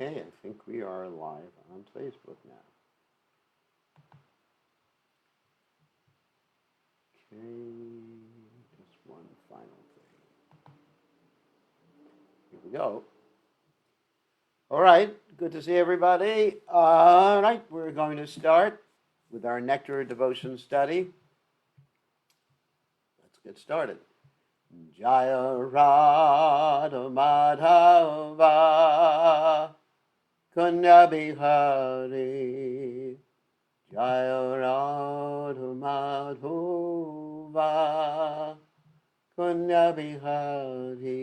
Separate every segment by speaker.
Speaker 1: Okay, I think we are live on Facebook now. Okay, just one final thing. Here we go. All right, good to see everybody. All right, we're going to start with our Nectar of Devotion study. Let's get started. Jaya Radha Madhava Kunya Bihari Jaya Radha Madhava Kunya Bihari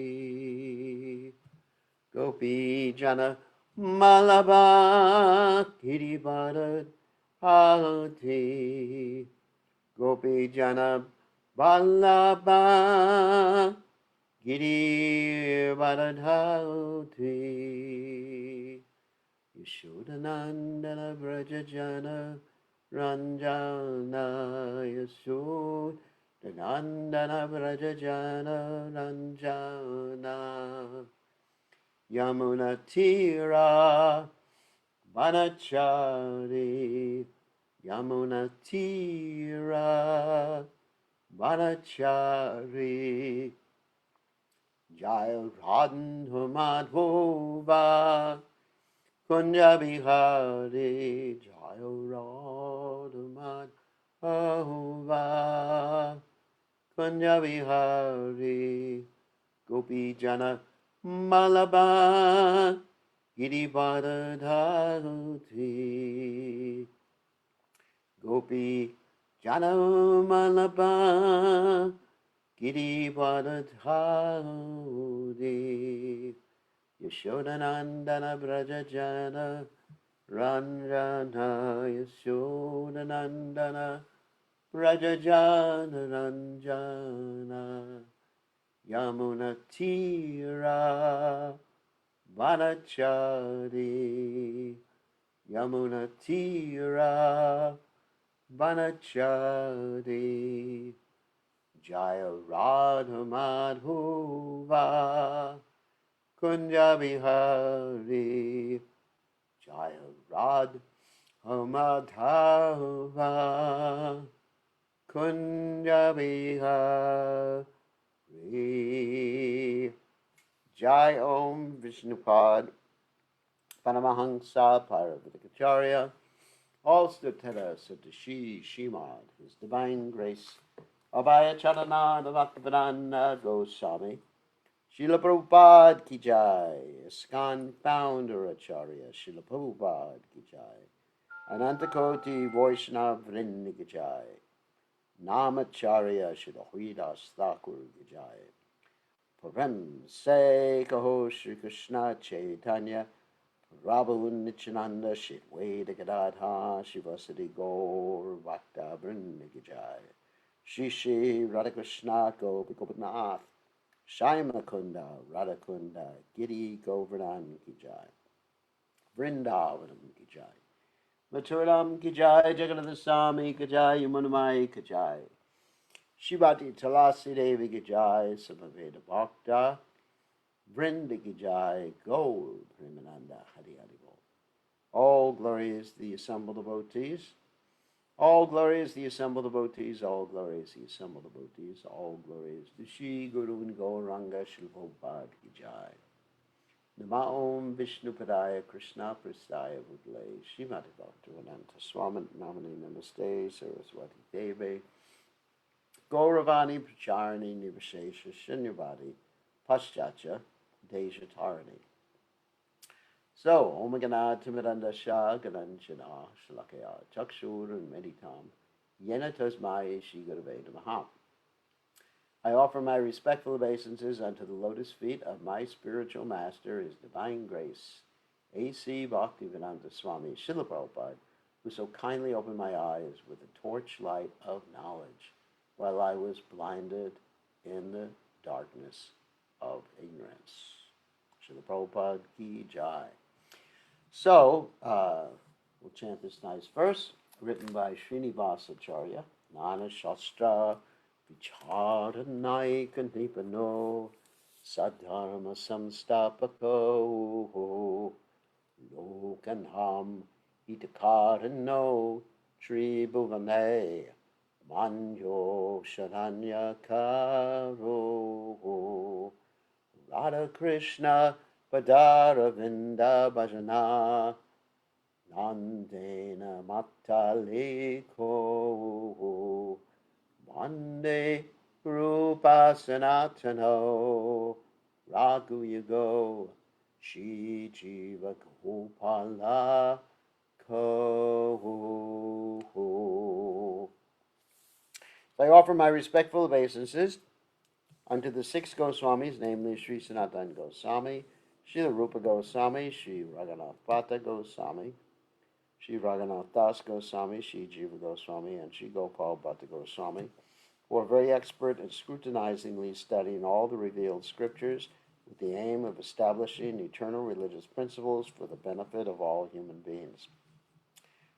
Speaker 1: Gopi Jana Malaba Giribharat Hati Gopi Jana Vallabha Giribharat Hati Yashodanandana Vrajajana Ranjana Yashodanandana Vrajajana Ranjana Yamuna Tira Vanachari Yamuna Tira Vanachari Jaya Radha Madhova Kunya Bihari Jaya Radha Madhova Kunya Bihari Gopi Jana Malaba Giribharadhati Gopi Jana Malaba Giribharadhati Yashodanandana Brajajana Ranjana Yashodanandana Brajajana Ranjana Yamuna Tira Vanachari Yamuna Tira Vanachari Jaya Radha Madhova Kunja Bihari Jaya Radha Madhava Kunja Bihari Jai Om Vishnupad Paramahansa Paravatikacharya all Stutera Satashi Shimad His Divine Grace Abhaya Charananda Bhaktivedanta Goswami Srila Prabhupada Ki Jai ISKCON Founder Acharya Srila Prabhupada Ki Jai Anantakoti Vaishnava Vrinda Ki Jai Namacharya Srila Hridas Thakur Ki Jai Prem Se Kaho Shri Krishna Chaitanya Prabhu Nityananda Shiveda Gadadha Shivasati Gaur Bhakta Vrinda Ki Jai Shri Shri Radhakrishna Gopinath Shaimakunda Radhakunda Giri Govardhan Ki Jai Vrindavanam Ki Jai Mathuram Ki Jai Jagannath Swami Ki Jai Yamunamai Ki Jai Shivati Talasi Devi Ki Jai Samaveda Bhakta Vrinda Ki Jai Gaur Premananda Hari Hari Bol. All glory is the assembled devotees. All glory is the assembled devotees. All glory is the assembled devotees. All glory is the Shri Guru and Gauranga Shri Prabhupada Ki Jai. Nama Om Vishnu Padaya Krishna Prastaya Bhutale Srimati Bhaktivedanta Swami Namani Namaste Saraswati Devi Gauravani Pracharani Nivashesha Shunyavadi Paschatya Dejatarani. So, Om Ganad Timiranda Shah Gananjana Shalakaya Chakshur and Meditam Yena Tasmai Shri Gurave Namaha. I offer my respectful obeisances unto the lotus feet of my spiritual master, His Divine Grace, A.C. Bhaktivedanta Swami Srila Prabhupada, who so kindly opened my eyes with the torchlight of knowledge while I was blinded in the darkness of ignorance. Srila Prabhupada Ki Jai. So, we'll chant this nice verse, written by Srinivasa Acharya, Nana Shastra Vicharanayika Nipano Sadharma Samstapako Lokanham Itakarano Tribhuvane Manyo Sharanya Karo Radha Krishna Padara Vinda Bhajana Nandena Mataliko Mande Rupa Sanatano Ragu Yugo Shri Jiva Gopala Ko. So I offer my respectful obeisances unto the six Goswamis, namely Sri Sanatana Goswami, Sri Rupa Goswami, Sri Raghunath Bhatta Goswami, Sri Raghunath Das Goswami, Sri Jiva Goswami, and Sri Gopal Bhatta Goswami, who are very expert in scrutinizingly studying all the revealed scriptures with the aim of establishing eternal religious principles for the benefit of all human beings.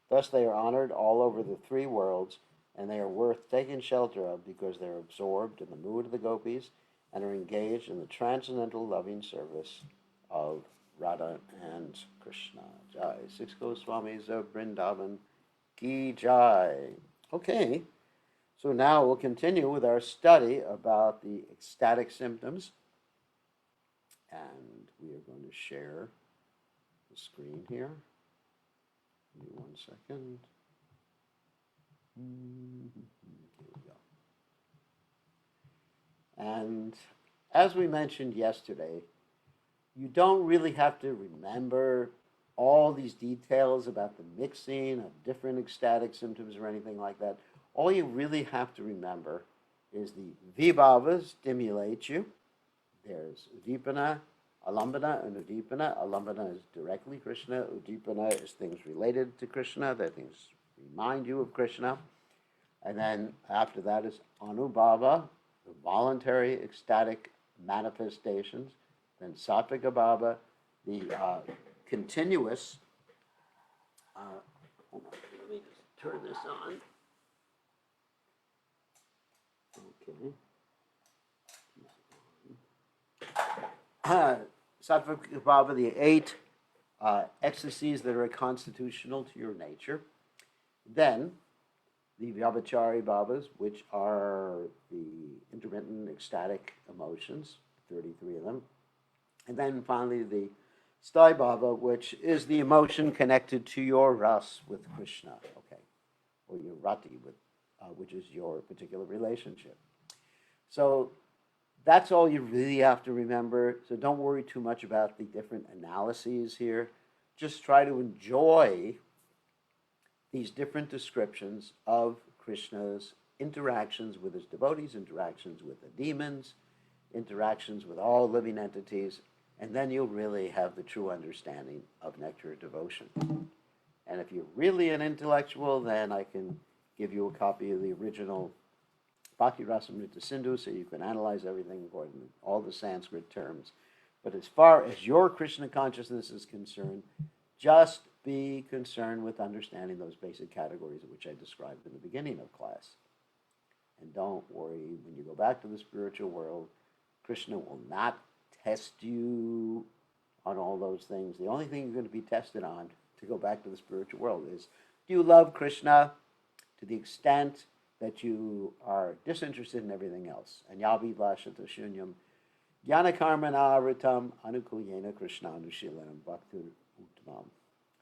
Speaker 1: Thus they are honored all over the three worlds, and they are worth taking shelter of because they are absorbed in the mood of the gopis and are engaged in the transcendental loving service of Radha and Krishna. Jai. Six Goswamis of Vrindavan Ki Jai. Okay, so now we'll continue with our study about the ecstatic symptoms. And we are going to share the screen here. Give me 1 second. Here we go. And as we mentioned yesterday, you don't really have to remember all these details about the mixing of different ecstatic symptoms or anything like that. All you really have to remember is the vibhavas stimulate you. There's Udipana, Alambana, and Udipana. Alambana is directly Krishna. Udipana is things related to Krishna, that things remind you of Krishna. And then after that is Anubhava, the voluntary ecstatic manifestations. Then Sattvika Bhava, the continuous. Hold on, let me just turn this on. Okay. Sattvika Bhava, the 8 ecstasies that are constitutional to your nature. Then the Vyabhachari Bhavas, which are the intermittent ecstatic emotions, 33 of them. And then finally the Sthai Bhava, which is the emotion connected to your ras with Krishna, okay, or your rati, with, which is your particular relationship. So that's all you really have to remember. So don't worry too much about the different analyses here. Just try to enjoy these different descriptions of Krishna's interactions with his devotees, interactions with the demons, interactions with all living entities, and then you'll really have the true understanding of Nectar of Devotion. And if you're really an intellectual, then I can give you a copy of the original Bhakti Rasamrita Sindhu, so you can analyze everything according to all the Sanskrit terms. But as far as your Krishna consciousness is concerned, just be concerned with understanding those basic categories which I described in the beginning of class. And don't worry, when you go back to the spiritual world, Krishna will not test you on all those things. The only thing you're going to be tested on to go back to the spiritual world is, do you love Krishna to the extent that you are disinterested in everything else? And yavi vashata shunyam jnana karmana ritam anukulyena krishna anushilanam bhaktir uttamam.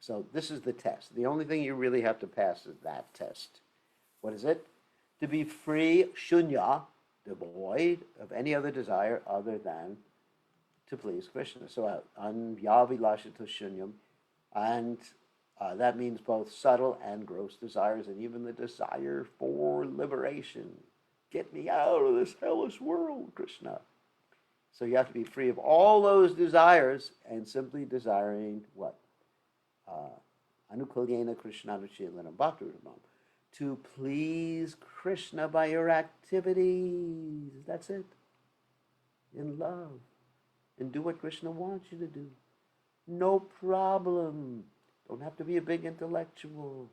Speaker 1: So this is the test. The only thing you really have to pass is that test. What is it? To be free, shunya, devoid of any other desire other than to please Krishna. So yavi vashata shunyam, and that means both subtle and gross desires, and even the desire for liberation. Get me out of this hellish world, Krishna. So you have to be free of all those desires and simply desiring what? Anukulyena Krishna Anushilanam Bhaktivedam. To please Krishna by your activities. That's it. In love. And do what Krishna wants you to do. No problem. Don't have to be a big intellectual.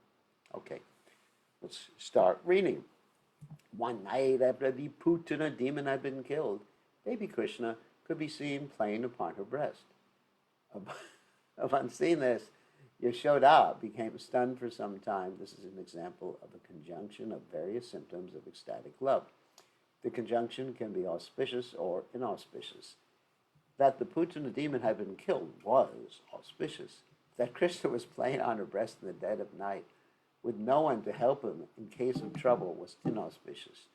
Speaker 1: Okay, let's start reading. One night after the Putana demon had been killed, baby Krishna could be seen playing upon her breast. Upon seeing this, Yashoda became stunned for some time. This is an example of a conjunction of various symptoms of ecstatic love. The conjunction can be auspicious or inauspicious. That the Putana demon had been killed was auspicious. That Krishna was playing on her breast in the dead of night with no one to help him in case of trouble was inauspicious.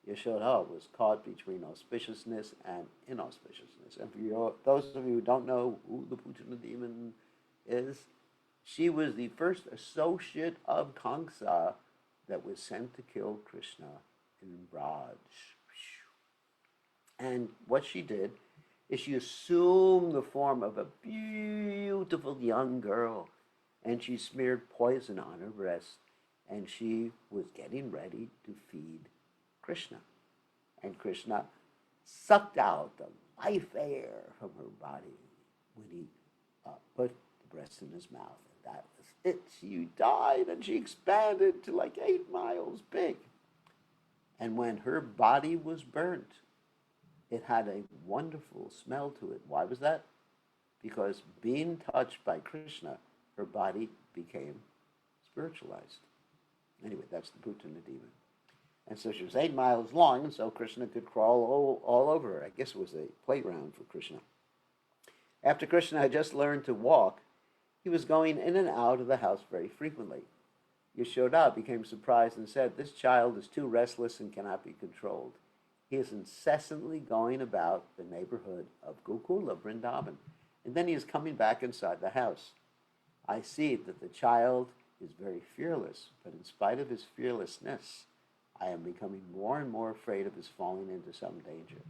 Speaker 1: Yashoda was caught between auspiciousness and inauspiciousness. And for those of you who don't know who the Putana demon is, she was the first associate of Kamsa that was sent to kill Krishna in Braj. And what she did is she assumed the form of a beautiful young girl, and she smeared poison on her breast, and she was getting ready to feed Krishna. And Krishna sucked out the life air from her body when he put the breast in his mouth. And that was it. She died, and she expanded to like 8 miles big. And when her body was burnt, it had a wonderful smell to it. Why was that? Because being touched by Krishna, her body became spiritualized. Anyway, that's the Putana demon. And so she was 8 miles long, and so Krishna could crawl all over her. I guess it was a playground for Krishna. After Krishna had just learned to walk, he was going in and out of the house very frequently. Yashoda became surprised and said, "This child is too restless and cannot be controlled. He is incessantly going about the neighborhood of Gokula, Vrindavan, and then he is coming back inside the house. I see that the child is very fearless, but in spite of his fearlessness, I am becoming more and more afraid of his falling into some danger."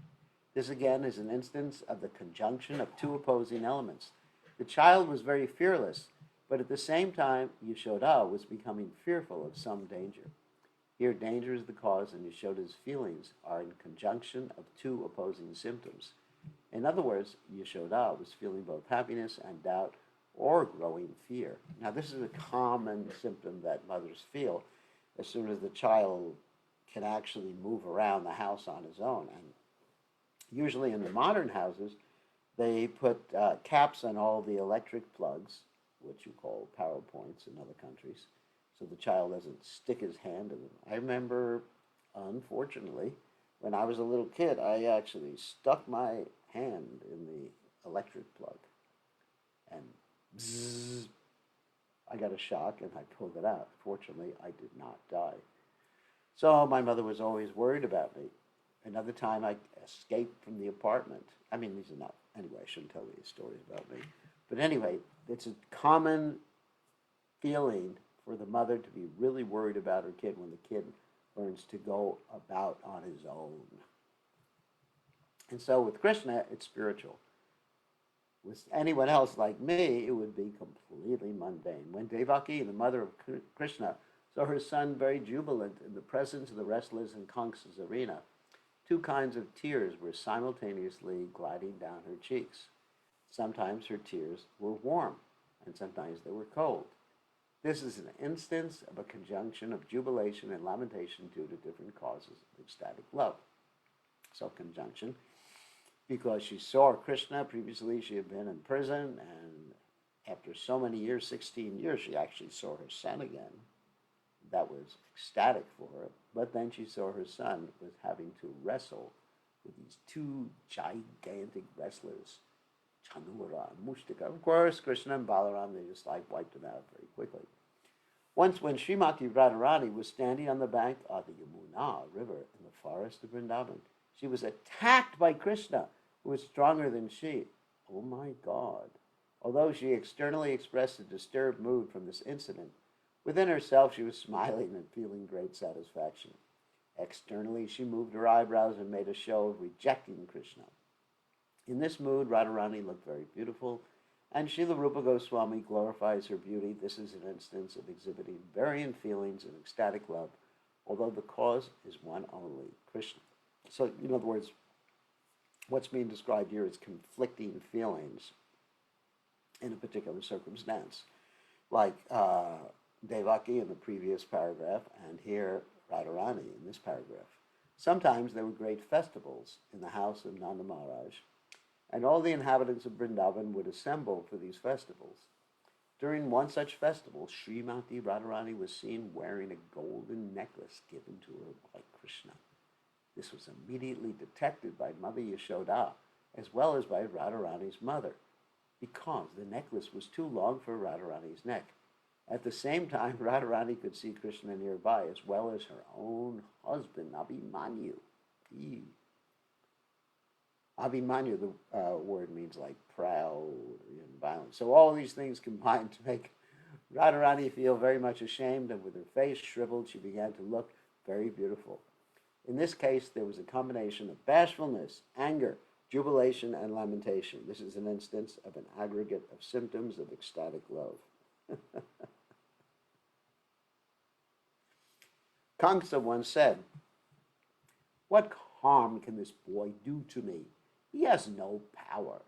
Speaker 1: This again is an instance of the conjunction of two opposing elements. The child was very fearless, but at the same time, Yashoda was becoming fearful of some danger. Here, danger is the cause, and Yashoda's feelings are in conjunction of two opposing symptoms. In other words, Yashoda was feeling both happiness and doubt or growing fear. Now, this is a common symptom that mothers feel as soon as the child can actually move around the house on his own. And usually in the modern houses, they put caps on all the electric plugs, which you call power points in other countries, so the child doesn't stick his hand in them. I remember, unfortunately, when I was a little kid, I actually stuck my hand in the electric plug, and bzzz, I got a shock and I pulled it out. Fortunately, I did not die. So my mother was always worried about me. Another time I escaped from the apartment. I mean, these are not, anyway, I shouldn't tell these stories about me. But anyway, it's a common feeling for the mother to be really worried about her kid when the kid learns to go about on his own. And so with Krishna, it's spiritual. With anyone else like me, it would be completely mundane. When Devaki, the mother of Krishna, saw her son very jubilant in the presence of the wrestlers in Kamsa's arena, 2 kinds of tears were simultaneously gliding down her cheeks. Sometimes her tears were warm, and sometimes they were cold. This is an instance of a conjunction of jubilation and lamentation due to different causes of ecstatic love. So conjunction, because she saw Krishna. Previously she had been in prison, and after so many years, 16 years, she actually saw her son again. That was ecstatic for her. But then she saw her son was having to wrestle with these 2 gigantic wrestlers, Chanura and Mushtika. Of course, Krishna and Balaram, they just like wiped him out very quickly. Once when Srimati Radharani was standing on the bank of the Yamuna River in the forest of Vrindavan, she was attacked by Krishna, who was stronger than she. Oh my God. Although she externally expressed a disturbed mood from this incident, within herself she was smiling and feeling great satisfaction. Externally, she moved her eyebrows and made a show of rejecting Krishna. In this mood, Radharani looked very beautiful, and Srila Rupa Goswami glorifies her beauty. This is an instance of exhibiting varying feelings and ecstatic love, although the cause is one only, Krishna. So, in other words, what's being described here is conflicting feelings in a particular circumstance, like Devaki in the previous paragraph, and here Radharani in this paragraph. Sometimes there were great festivals in the house of Nanda Maharaj, and all the inhabitants of Vrindavan would assemble for these festivals. During one such festival, Srimati Radharani was seen wearing a golden necklace given to her by Krishna. This was immediately detected by Mother Yashoda, as well as by Radharani's mother, because the necklace was too long for Radharani's neck. At the same time, Radharani could see Krishna nearby, as well as her own husband, Abhimanyu. Abhimanyu, the word means like proud and violent. So all these things combined to make Radharani feel very much ashamed, and with her face shriveled, she began to look very beautiful. In this case, there was a combination of bashfulness, anger, jubilation, and lamentation. This is an instance of an aggregate of symptoms of ecstatic love. Kamsa once said, "What harm can this boy do to me? He has no power."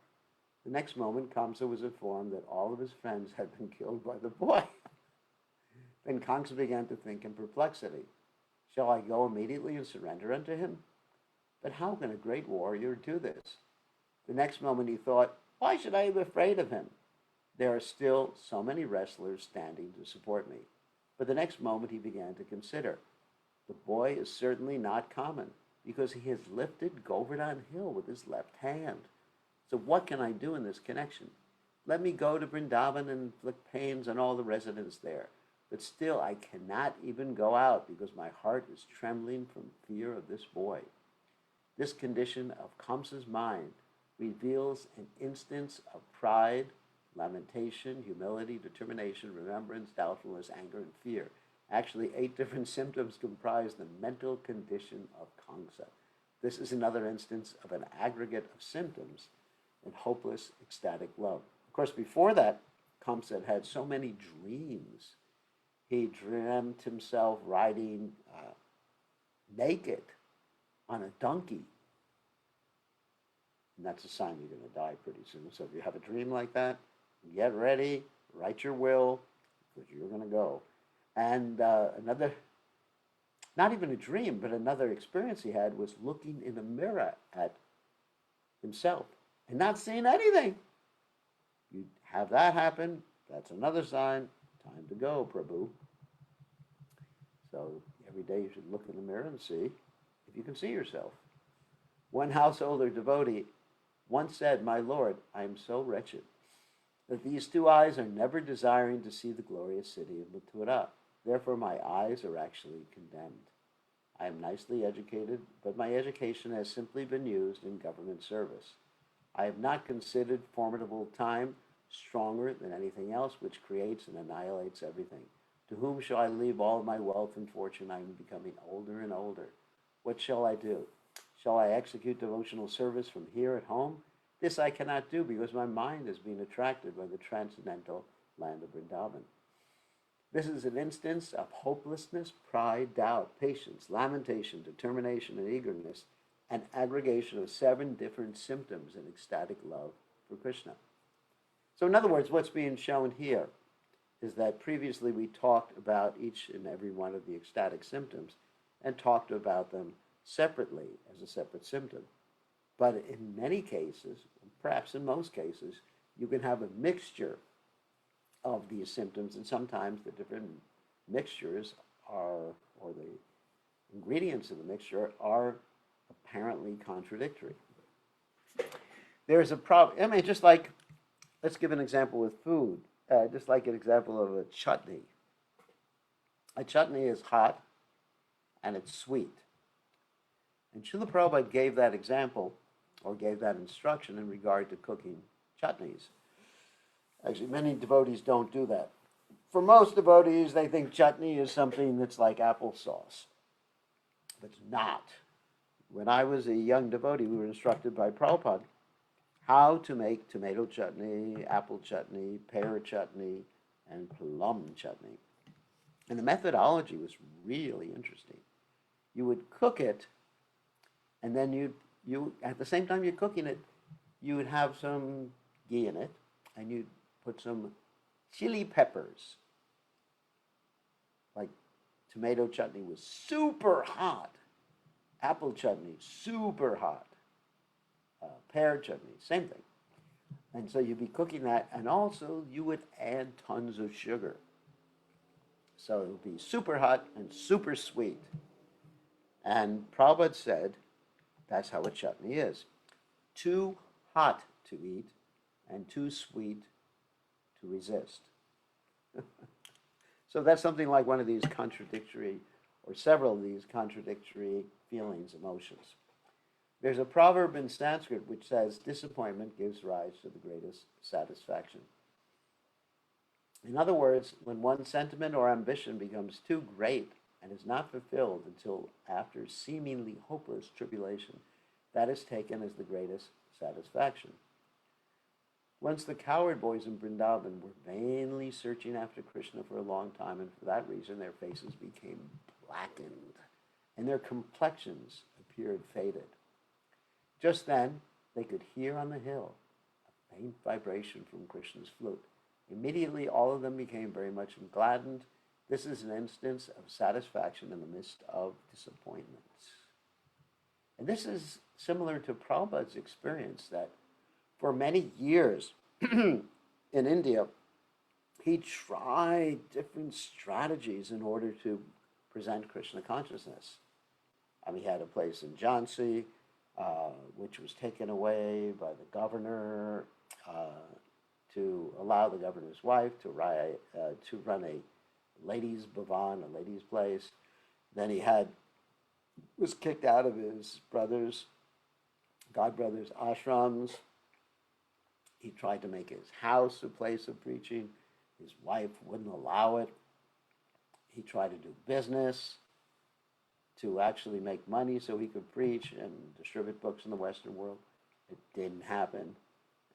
Speaker 1: The next moment, Kamsa was informed that all of his friends had been killed by the boy. Then Kamsa began to think in perplexity, "Shall I go immediately and surrender unto him? But how can a great warrior do this?" The next moment he thought, "Why should I be afraid of him? There are still so many wrestlers standing to support me." But the next moment he began to consider, the boy is certainly not common, because he has lifted Govardhan Hill with his left hand. So what can I do in this connection? Let me go to Vrindavan and inflict pains on all the residents there. But still I cannot even go out, because my heart is trembling from fear of this boy. This condition of Kamsa's mind reveals an instance of pride, lamentation, humility, determination, remembrance, doubtfulness, anger, and fear. Actually, 8 different symptoms comprise the mental condition of Kamsa. This is another instance of an aggregate of symptoms in hopeless, ecstatic love. Of course, before that, Kamsa had so many dreams. He dreamt himself riding naked on a donkey. And that's a sign you're going to die pretty soon. So if you have a dream like that, get ready, write your will, because you're going to go. And another, not even a dream, but another experience he had was looking in a mirror at himself and not seeing anything. You have that happen, that's another sign, time to go, Prabhu. So every day you should look in the mirror and see if you can see yourself. One householder devotee once said, "My Lord, I am so wretched that these 2 eyes are never desiring to see the glorious city of Mathura. Therefore, my eyes are actually condemned. I am nicely educated, but my education has simply been used in government service. I have not considered formidable time stronger than anything else, which creates and annihilates everything. To whom shall I leave all my wealth and fortune? I am becoming older and older. What shall I do? Shall I execute devotional service from here at home? This I cannot do, because my mind is being attracted by the transcendental land of Vrindavan." This is an instance of hopelessness, pride, doubt, patience, lamentation, determination, and eagerness, an aggregation of 7 different symptoms in ecstatic love for Krishna. So in other words, what's being shown here is that previously we talked about each and every one of the ecstatic symptoms and talked about them separately as a separate symptom. But in many cases, perhaps in most cases, you can have a mixture of these symptoms, and sometimes the different mixtures are, or the ingredients of the mixture are apparently contradictory. There's a problem. I mean, just like, let's give an example with food, just like an example of a chutney. A chutney is hot and it's sweet. And Srila Prabhupada gave that example, or gave that instruction in regard to cooking chutneys. Actually, many devotees don't do that. For most devotees, they think chutney is something that's like applesauce. But it's not. When I was a young devotee, we were instructed by Prabhupada how to make tomato chutney, apple chutney, pear chutney, and plum chutney. And the methodology was really interesting. You would cook it, and then you at the same time you're cooking it, you would have some ghee in it, and you'd put some chili peppers. Like tomato chutney was super hot. Apple chutney, super hot. pear chutney, same thing. And so you'd be cooking that, and also you would add tons of sugar. So it would be super hot and super sweet. And Prabhupada said that's how a chutney is. Too hot to eat and too sweet to resist. So that's something like one of these contradictory, or several of these contradictory feelings, emotions. There's a proverb in Sanskrit which says, disappointment gives rise to the greatest satisfaction. In other words, when one's sentiment or ambition becomes too great and is not fulfilled until after seemingly hopeless tribulation, that is taken as the greatest satisfaction. Once the coward boys in Vrindavan were vainly searching after Krishna for a long time, and for that reason their faces became blackened, and their complexions appeared faded. Just then, they could hear on the hill a faint vibration from Krishna's flute. Immediately, all of them became very much gladdened. This is an instance of satisfaction in the midst of disappointment. And this is similar to Prabhupada's experience that for many years in India, he tried different strategies in order to present Krishna consciousness. He had a place in Jhansi, which was taken away by the governor to allow the governor's wife to run a ladies' bhavan, a ladies' place. Then he was kicked out of his godbrother's ashrams. He tried to make his house a place of preaching. His wife wouldn't allow it. He tried to do business to actually make money so he could preach and distribute books in the Western world. It didn't happen.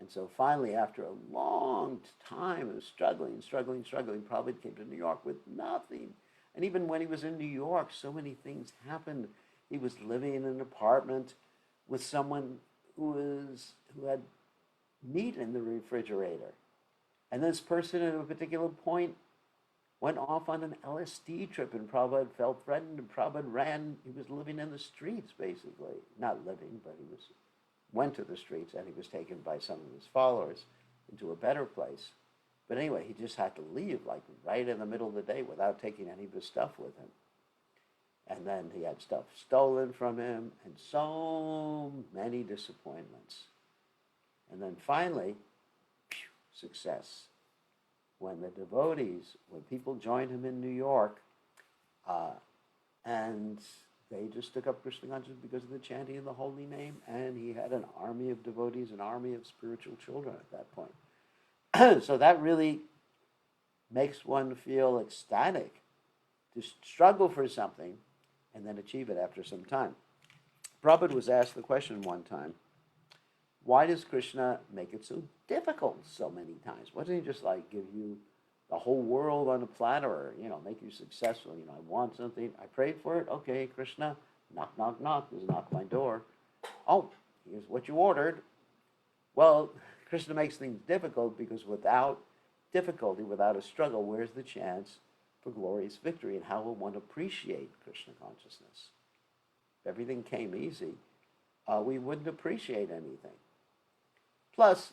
Speaker 1: And so finally, after a long time of struggling, Prabhupada came to New York with nothing. And even when he was in New York, so many things happened. He was living in an apartment with someone who had meat in the refrigerator. And this person at a particular point went off on an LSD trip, and Prabhupada felt threatened, and Prabhupada ran. He was living in the streets, basically. Not living, but went to the streets, and he was taken by some of his followers into a better place. But anyway, he just had to leave, like right in the middle of the day, without taking any of his stuff with him. And then he had stuff stolen from him, and so many disappointments. And then finally, success. When the devotees, when people joined him in New York, and they just took up Krishna consciousness because of the chanting of the holy name, and he had an army of devotees, an army of spiritual children at that point. So that really makes one feel ecstatic to struggle for something and then achieve it after some time. Prabhupada was asked the question one time, why does Krishna make it so difficult so many times? Why doesn't he just like give you the whole world on a platter, or, make you successful? I want something, I prayed for it, okay, Krishna, knock, knock, knock, just knock my door. Oh, here's what you ordered. Well, Krishna makes things difficult because without difficulty, without a struggle, where's the chance for glorious victory, and how will one appreciate Krishna consciousness? If everything came easy, we wouldn't appreciate anything. Plus,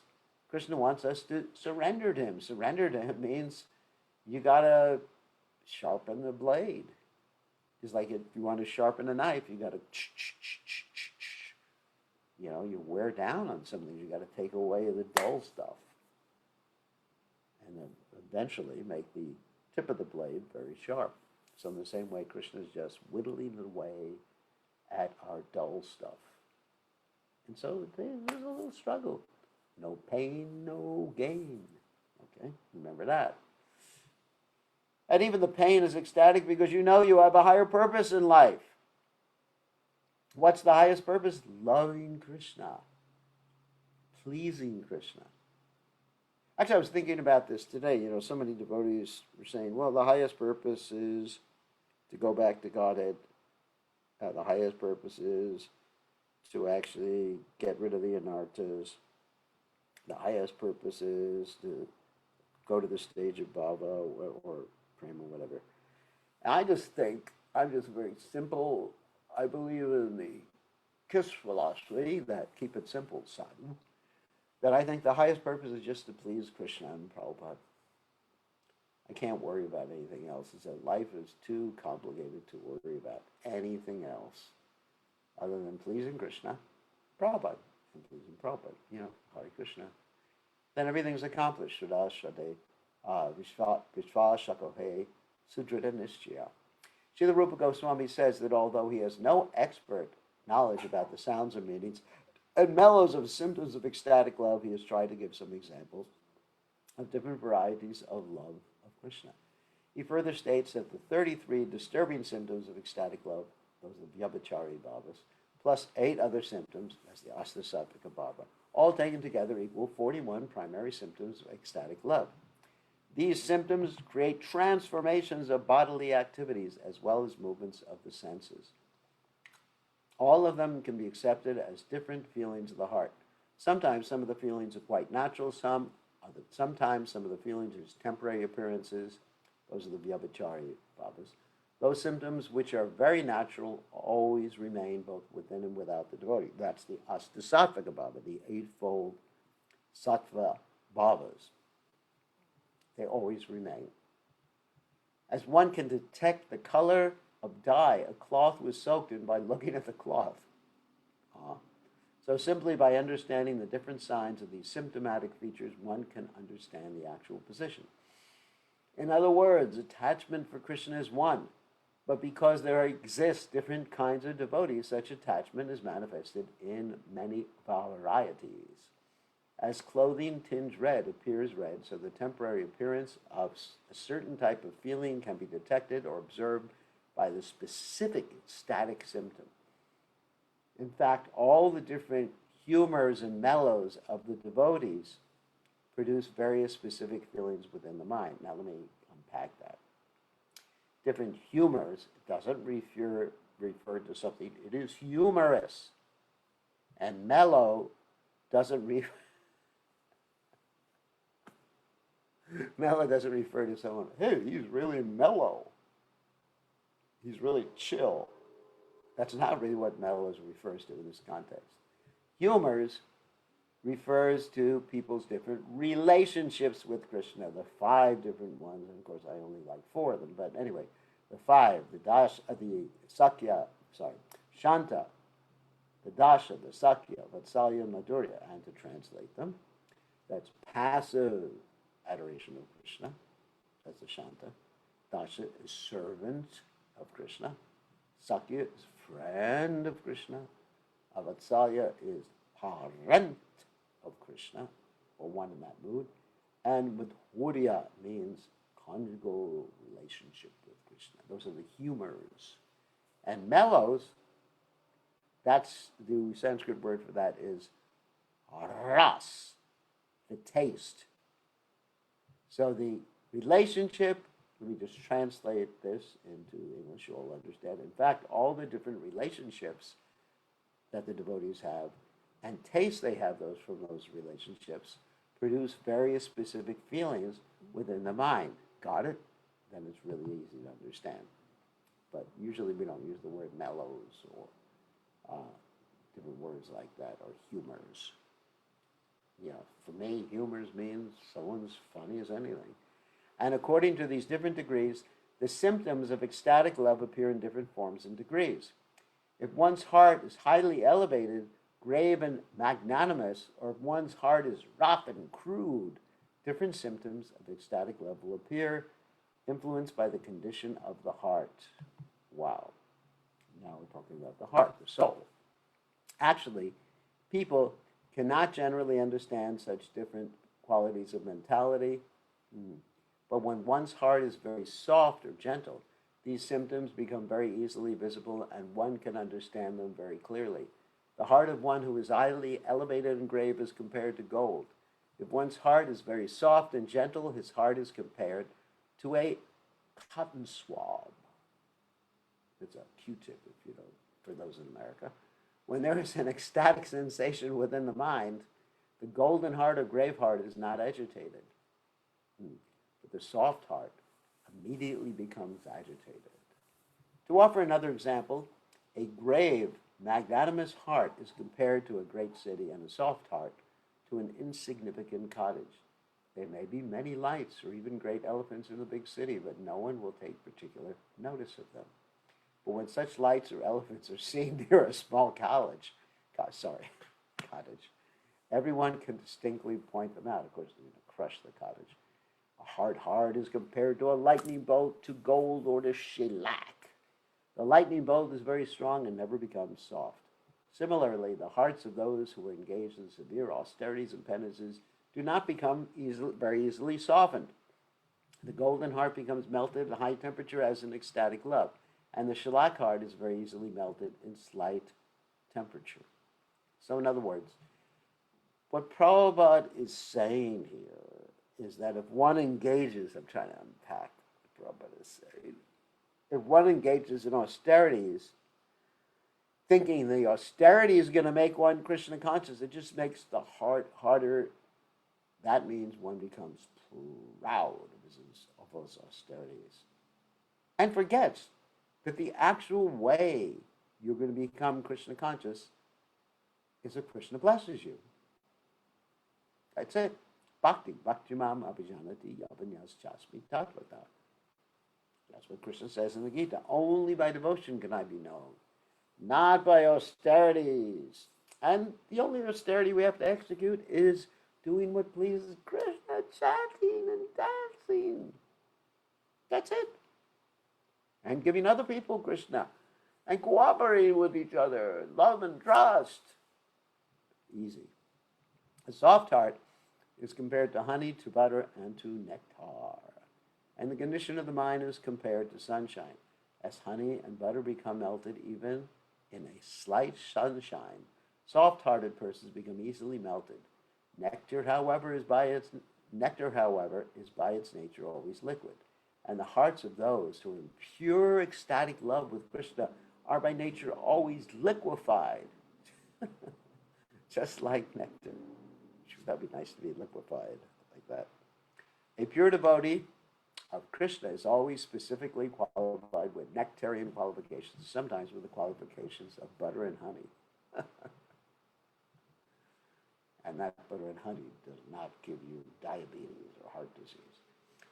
Speaker 1: Krishna wants us to surrender to him. Surrender to him means you gotta sharpen the blade. It's like if you want to sharpen a knife, you gotta you wear down on something. You gotta take away the dull stuff, and then eventually make the tip of the blade very sharp. So in the same way, Krishna is just whittling away at our dull stuff. And so there's a little struggle. No pain, no gain. Okay, remember that. And even the pain is ecstatic because you have a higher purpose in life. What's the highest purpose? Loving Krishna. Pleasing Krishna. Actually, I was thinking about this today. So many devotees were saying, well, the highest purpose is to go back to Godhead. The highest purpose is to actually get rid of the anarthas. The highest purpose is to go to the stage of bhava or prema or whatever. And I just think, I'm just very simple. I believe in the KISS philosophy, that keep it simple sadhu, that I think the highest purpose is just to please Krishna and Prabhupada. I can't worry about anything else. It's that life is too complicated to worry about anything else other than pleasing Krishna, Prabhupada, and pleasing Prabhupada. Hare Krishna. Then everything's accomplished. Shuddha Shraddhe Vishva Shakohe Sudrita Nishchaya. Srila Rupa Goswami says that although he has no expert knowledge about the sounds and meanings and mellows of symptoms of ecstatic love, he has tried to give some examples of different varieties of love of Krishna. He further states that the 33 disturbing symptoms of ecstatic love, those are the Vyabhichari bhavas, plus 8 other symptoms, as the Astasatvika bhava, all taken together equal 41 primary symptoms of ecstatic love. These symptoms create transformations of bodily activities as well as movements of the senses. All of them can be accepted as different feelings of the heart. Sometimes some of the feelings are quite natural, sometimes some of the feelings are temporary appearances. Those are the Vyabhichari bhavas. Those symptoms which are very natural always remain both within and without the devotee. That's the Astasatvika bhava, the 8-fold sattva bhavas. They always remain. As one can detect the color of dye a cloth was soaked in by looking at the cloth. So simply by understanding the different signs of these symptomatic features, one can understand the actual position. In other words, attachment for Krishna is one, but because there exist different kinds of devotees, such attachment is manifested in many varieties. As clothing tinged red appears red, so the temporary appearance of a certain type of feeling can be detected or observed by the specific ecstatic symptom. In fact, all the different humors and mellows of the devotees produce various specific feelings within the mind. Now let me unpack that. Different humors doesn't refer to something. It is humorous. And mellow doesn't mellow doesn't refer to someone, hey, he's really mellow. He's really chill. That's not really what mellow refers to in this context. Humors refers to people's different relationships with Krishna, the 5 different ones, and of course I only like 4 of them, but anyway, the 5, Shanta, the Dasha, the Sakya, Vatsalya, Madhurya, and to translate them, that's passive adoration of Krishna, that's the Shanta. Dasha is servant of Krishna. Sakya is friend of Krishna. Vatsalya is parent of Krishna, or one in that mood. And Madhurya means conjugal relationship with Krishna. Those are the humors. And mellows, that's the Sanskrit word for that is ras, the taste. So the relationship, let me just translate this into English, you'll understand. In fact, all the different relationships that the devotees have and taste they have from those relationships produce various specific feelings within the mind. Got it? Then it's really easy to understand. But usually we don't use the word mellows or different words like that, or humors. For me, humors means someone's funny as anything. And according to these different degrees, the symptoms of ecstatic love appear in different forms and degrees. If one's heart is highly elevated, grave and magnanimous, or if one's heart is rough and crude, different symptoms of ecstatic love will appear, influenced by the condition of the heart. Wow. Now we're talking about the heart, the soul. Actually, people cannot generally understand such different qualities of mentality. But when one's heart is very soft or gentle, these symptoms become very easily visible and one can understand them very clearly. The heart of one who is highly elevated and grave is compared to gold. If one's heart is very soft and gentle, his heart is compared to a cotton swab. It's a Q-tip, if you know, for those in America. When there is an ecstatic sensation within the mind, the golden heart or grave heart is not agitated. But the soft heart immediately becomes agitated. To offer another example, a grave magnanimous heart is compared to a great city, and a soft heart to an insignificant cottage. There may be many lights or even great elephants in the big city, but no one will take particular notice of them. But when such lights or elephants are seen near a small cottage, everyone can distinctly point them out. Of course, they're going to crush the cottage. A hard heart is compared to a lightning bolt, to gold, or to shellac. The lightning bolt is very strong and never becomes soft. Similarly, the hearts of those who are engaged in severe austerities and penances do not become very easily softened. The golden heart becomes melted at high temperature as in ecstatic love, and the shellac heart is very easily melted in slight temperature. So in other words, what Prabhupada is saying here is that if one engages, I'm trying to unpack what Prabhupada is saying, if one engages in austerities, thinking the austerity is going to make one Krishna conscious, it just makes the heart harder. That means one becomes proud of those austerities and forgets that the actual way you're going to become Krishna conscious is if Krishna blesses you. That's it. Bhakti. Bhaktimam abhijanati yavanyas chasmi tatvata. That's what Krishna says in the Gita. Only by devotion can I be known, not by austerities. And the only austerity we have to execute is doing what pleases Krishna, chanting and dancing. That's it. And giving other people Krishna. And cooperating with each other. Love and trust. Easy. A soft heart is compared to honey, to butter, and to nectar. And the condition of the mind is compared to sunshine. As honey and butter become melted even in a slight sunshine, soft-hearted persons become easily melted. Nectar, however, is by its nature always liquid. And the hearts of those who are in pure ecstatic love with Krishna are by nature always liquefied. Just like nectar. That would be nice to be liquefied like that. A pure devotee of Krishna is always specifically qualified with nectarian qualifications, sometimes with the qualifications of butter and honey. And that butter and honey does not give you diabetes or heart disease.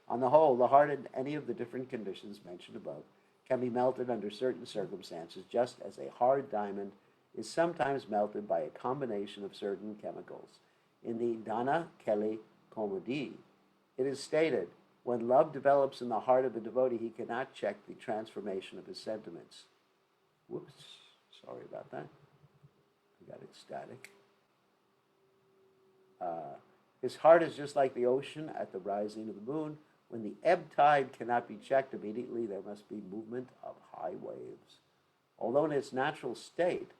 Speaker 1: On the whole, the heart in any of the different conditions mentioned above can be melted under certain circumstances, just as a hard diamond is sometimes melted by a combination of certain chemicals. In the Dana Keli Komudi, it is stated, when love develops in the heart of a devotee, he cannot check the transformation of his sentiments. Whoops, sorry about that. I got ecstatic. His heart is just like the ocean at the rising of the moon. When the ebb tide cannot be checked immediately, there must be movement of high waves. Although in its natural state,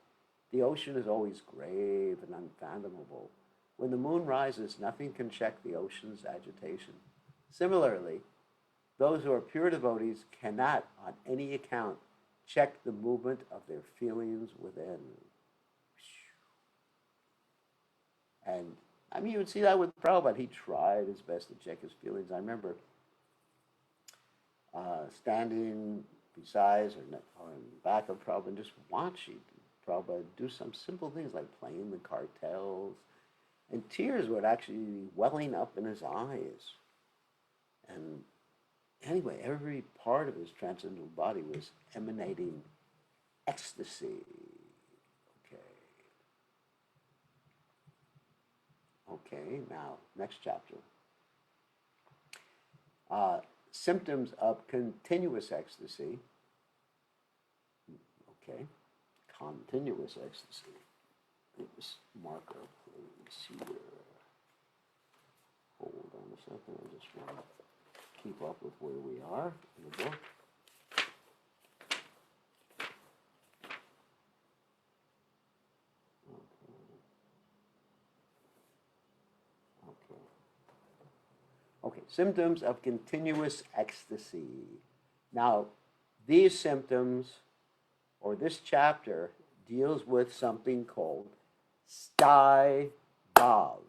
Speaker 1: the ocean is always grave and unfathomable. When the moon rises, nothing can check the ocean's agitation. Similarly, those who are pure devotees cannot, on any account, check the movement of their feelings within. And I mean, you would see that with Prabhupada. He tried his best to check his feelings. I remember standing beside or in the back of Prabhupada and just watching Prabhupada do some simple things like playing the cartels. And tears would actually be welling up in his eyes. And anyway, every part of his transcendental body was emanating ecstasy. Okay, now, next chapter. Symptoms of continuous ecstasy. Okay, continuous ecstasy. This marker, please, here. Hold on a second, I just want to keep up with where we are in the book. Okay, symptoms of continuous ecstasy. Now, these symptoms, or this chapter, deals with something called sthai bhav.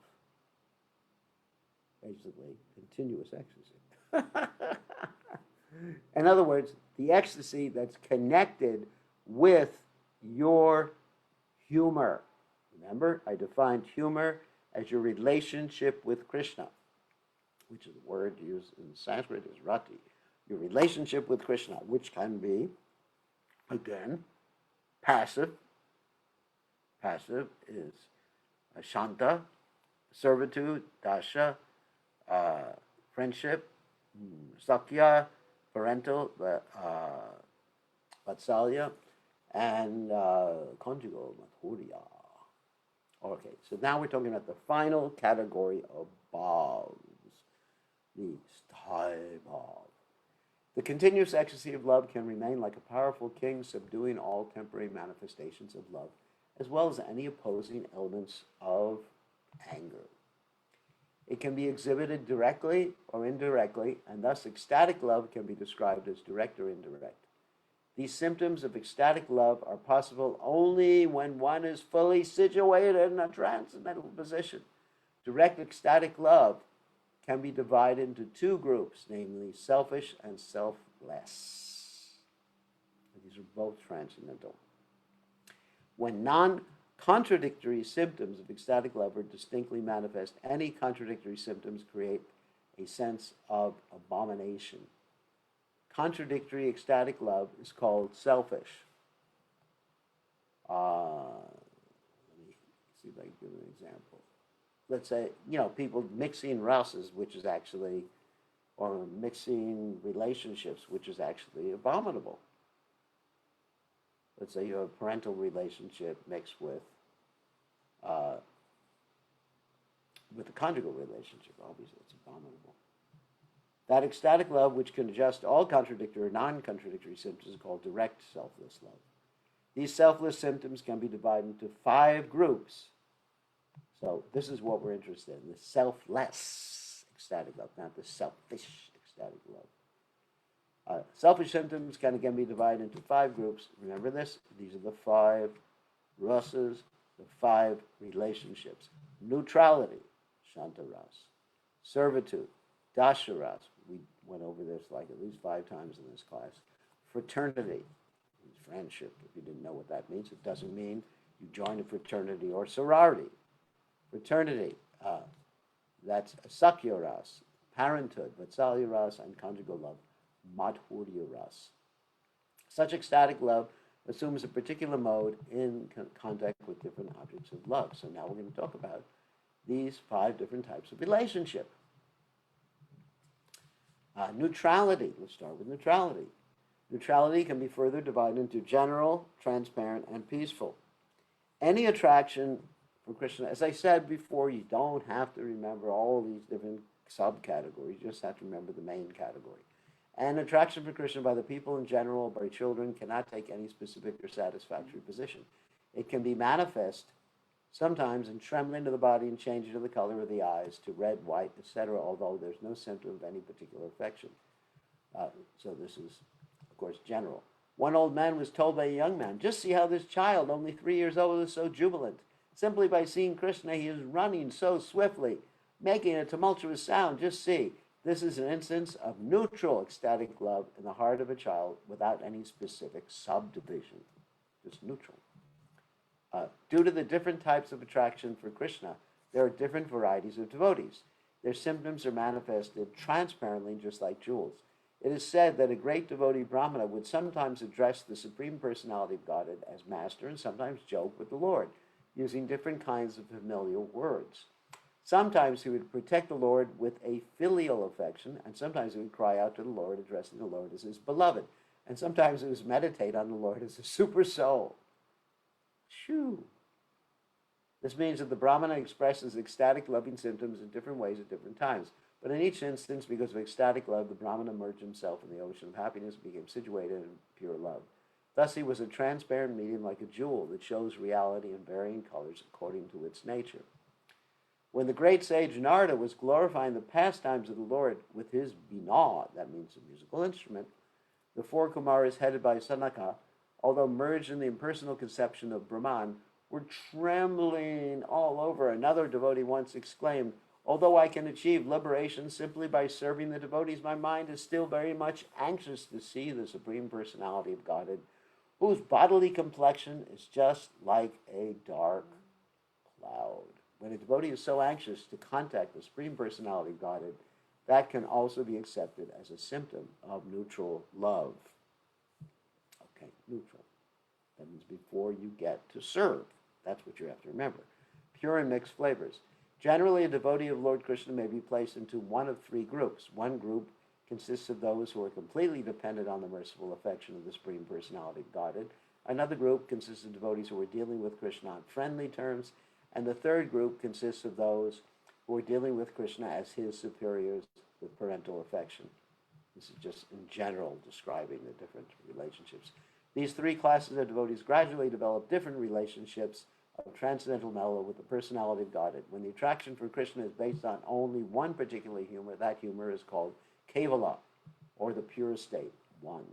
Speaker 1: Basically, continuous ecstasy. In other words, the ecstasy that's connected with your humor. Remember, I defined humor as your relationship with Krishna, which is the word used in Sanskrit is rati. Your relationship with Krishna, which can be, again, passive. Passive is shanta, servitude, dasha, friendship, sakya, parental, vatsalya, and conjugal, madhurya. Okay, so now we're talking about the final category of bhavs, the sthai bhav. The continuous ecstasy of love can remain like a powerful king, subduing all temporary manifestations of love, as well as any opposing elements of anger. It can be exhibited directly or indirectly, and thus ecstatic love can be described as direct or indirect. These symptoms of ecstatic love are possible only when one is fully situated in a transcendental position. Direct ecstatic love can be divided into two groups, namely selfish and selfless. These are both transcendental. When non-contradictory symptoms of ecstatic love are distinctly manifest, any contradictory symptoms create a sense of abomination. Contradictory ecstatic love is called selfish. Let me see if I can give an example. Let's say, people mixing rasas, which is actually, or mixing relationships, which is actually abominable. Let's say you have a parental relationship mixed with a conjugal relationship. Obviously, it's abominable. That ecstatic love, which can adjust all contradictory or non-contradictory symptoms, is called direct selfless love. These selfless symptoms can be divided into 5 groups. So this is what we're interested in, the selfless ecstatic love, not the selfish ecstatic love. Selfish symptoms can again be divided into 5 groups. Remember this? These are the 5 rasas, the 5 relationships. Neutrality, shanta ras. Servitude, dasha ras. We went over this like at least 5 times in this class. Fraternity, friendship. If you didn't know what that means, it doesn't mean you join a fraternity or sorority. Fraternity, that's sakya ras, parenthood, vatsalya ras, and conjugal love, madhurya ras. Such ecstatic love assumes a particular mode in contact with different objects of love. So now we're going to talk about these 5 different types of relationship. Neutrality. Let's start with neutrality. Neutrality can be further divided into general, transparent, and peaceful. Any attraction for Krishna, as I said before, you don't have to remember all these different subcategories. You just have to remember the main category. And attraction for Krishna by the people in general, by children, cannot take any specific or satisfactory position. It can be manifest sometimes in trembling of the body and changing of the color of the eyes to red, white, etc., although there's no symptom of any particular affection. So this is, of course, general. One old man was told by a young man, just see how this child, only 3 years old, is so jubilant. Simply by seeing Krishna, he is running so swiftly, making a tumultuous sound. Just see. This is an instance of neutral ecstatic love in the heart of a child without any specific subdivision. Just neutral. Due to the different types of attraction for Krishna, there are different varieties of devotees. Their symptoms are manifested transparently, just like jewels. It is said that a great devotee Brahmana would sometimes address the Supreme Personality of Godhead as Master and sometimes joke with the Lord, using different kinds of familial words. Sometimes he would protect the Lord with a filial affection, and sometimes he would cry out to the Lord, addressing the Lord as his beloved. And sometimes he would meditate on the Lord as a super soul. Shoo! This means that the Brahmana expresses ecstatic loving symptoms in different ways at different times. But in each instance, because of ecstatic love, the Brahmana immersed himself in the ocean of happiness and became situated in pure love. Thus he was a transparent medium like a jewel that shows reality in varying colors according to its nature. When the great sage Narada was glorifying the pastimes of the Lord with his vina, that means a musical instrument, the 4 Kumaras headed by Sanaka, although merged in the impersonal conception of Brahman, were trembling all over. Another devotee once exclaimed, although I can achieve liberation simply by serving the devotees, my mind is still very much anxious to see the Supreme Personality of Godhead, whose bodily complexion is just like a dark cloud. When a devotee is so anxious to contact the Supreme Personality of Godhead, that can also be accepted as a symptom of neutral love. Okay, neutral. That means before you get to serve. That's what you have to remember. Pure and mixed flavors. Generally, a devotee of Lord Krishna may be placed into one of three groups. One group consists of those who are completely dependent on the merciful affection of the Supreme Personality of Godhead. Another group consists of devotees who are dealing with Krishna on friendly terms. And the third group consists of those who are dealing with Krishna as his superiors with parental affection. This is just in general describing the different relationships. These three classes of devotees gradually develop different relationships of transcendental mellow with the personality of Godhead. When the attraction for Krishna is based on only one particular humor, that humor is called Kevala, or the pure state, one.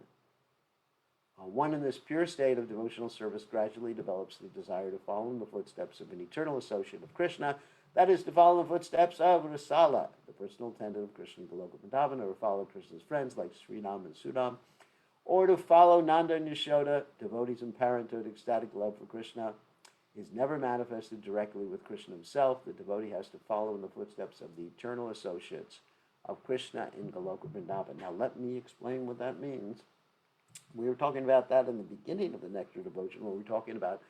Speaker 1: One in this pure state of devotional service gradually develops the desire to follow in the footsteps of an eternal associate of Krishna, that is, to follow in the footsteps of Rasala, the personal attendant of Krishna in Goloka Vrindavan, or to follow Krishna's friends like Srinam and Sudam, or to follow Nanda and Yashoda, devotees in parenthood. Ecstatic love for Krishna is never manifested directly with Krishna himself. The devotee has to follow in the footsteps of the eternal associates of Krishna in Goloka Vrindavan. Now let me explain what that means. We were talking about that in the beginning of the Nectar of Devotion, where we were talking about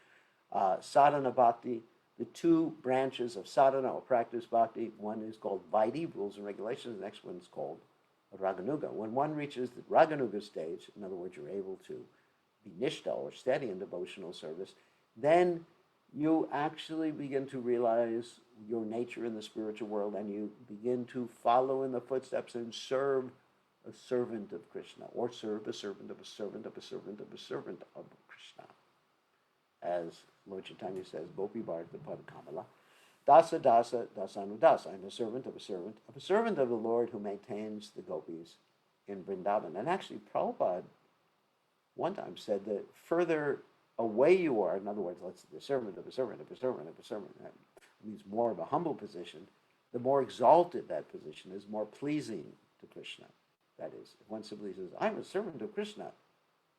Speaker 1: sadhana bhakti, the two branches of sadhana or practice bhakti. One is called Vaidhi, rules and regulations. The next one is called Raganuga. When one reaches the Raganuga stage, in other words, you're able to be nishta or steady in devotional service, then you actually begin to realize your nature in the spiritual world, and you begin to follow in the footsteps and serve a servant of Krishna, or serve a servant of a servant of a servant of a servant of Krishna. As Lord Chaitanya says, Gopi Bharata Padakamala, Dasa Dasa Dasanudasa. I'm a servant of a servant of a servant of the Lord who maintains the gopis in Vrindavan. And actually, Prabhupada one time said that further away you are, in other words, let's say the servant of a servant of a servant of a servant, that means more of a humble position, the more exalted that position is, more pleasing to Krishna. That is, if one simply says, I'm a servant of Krishna,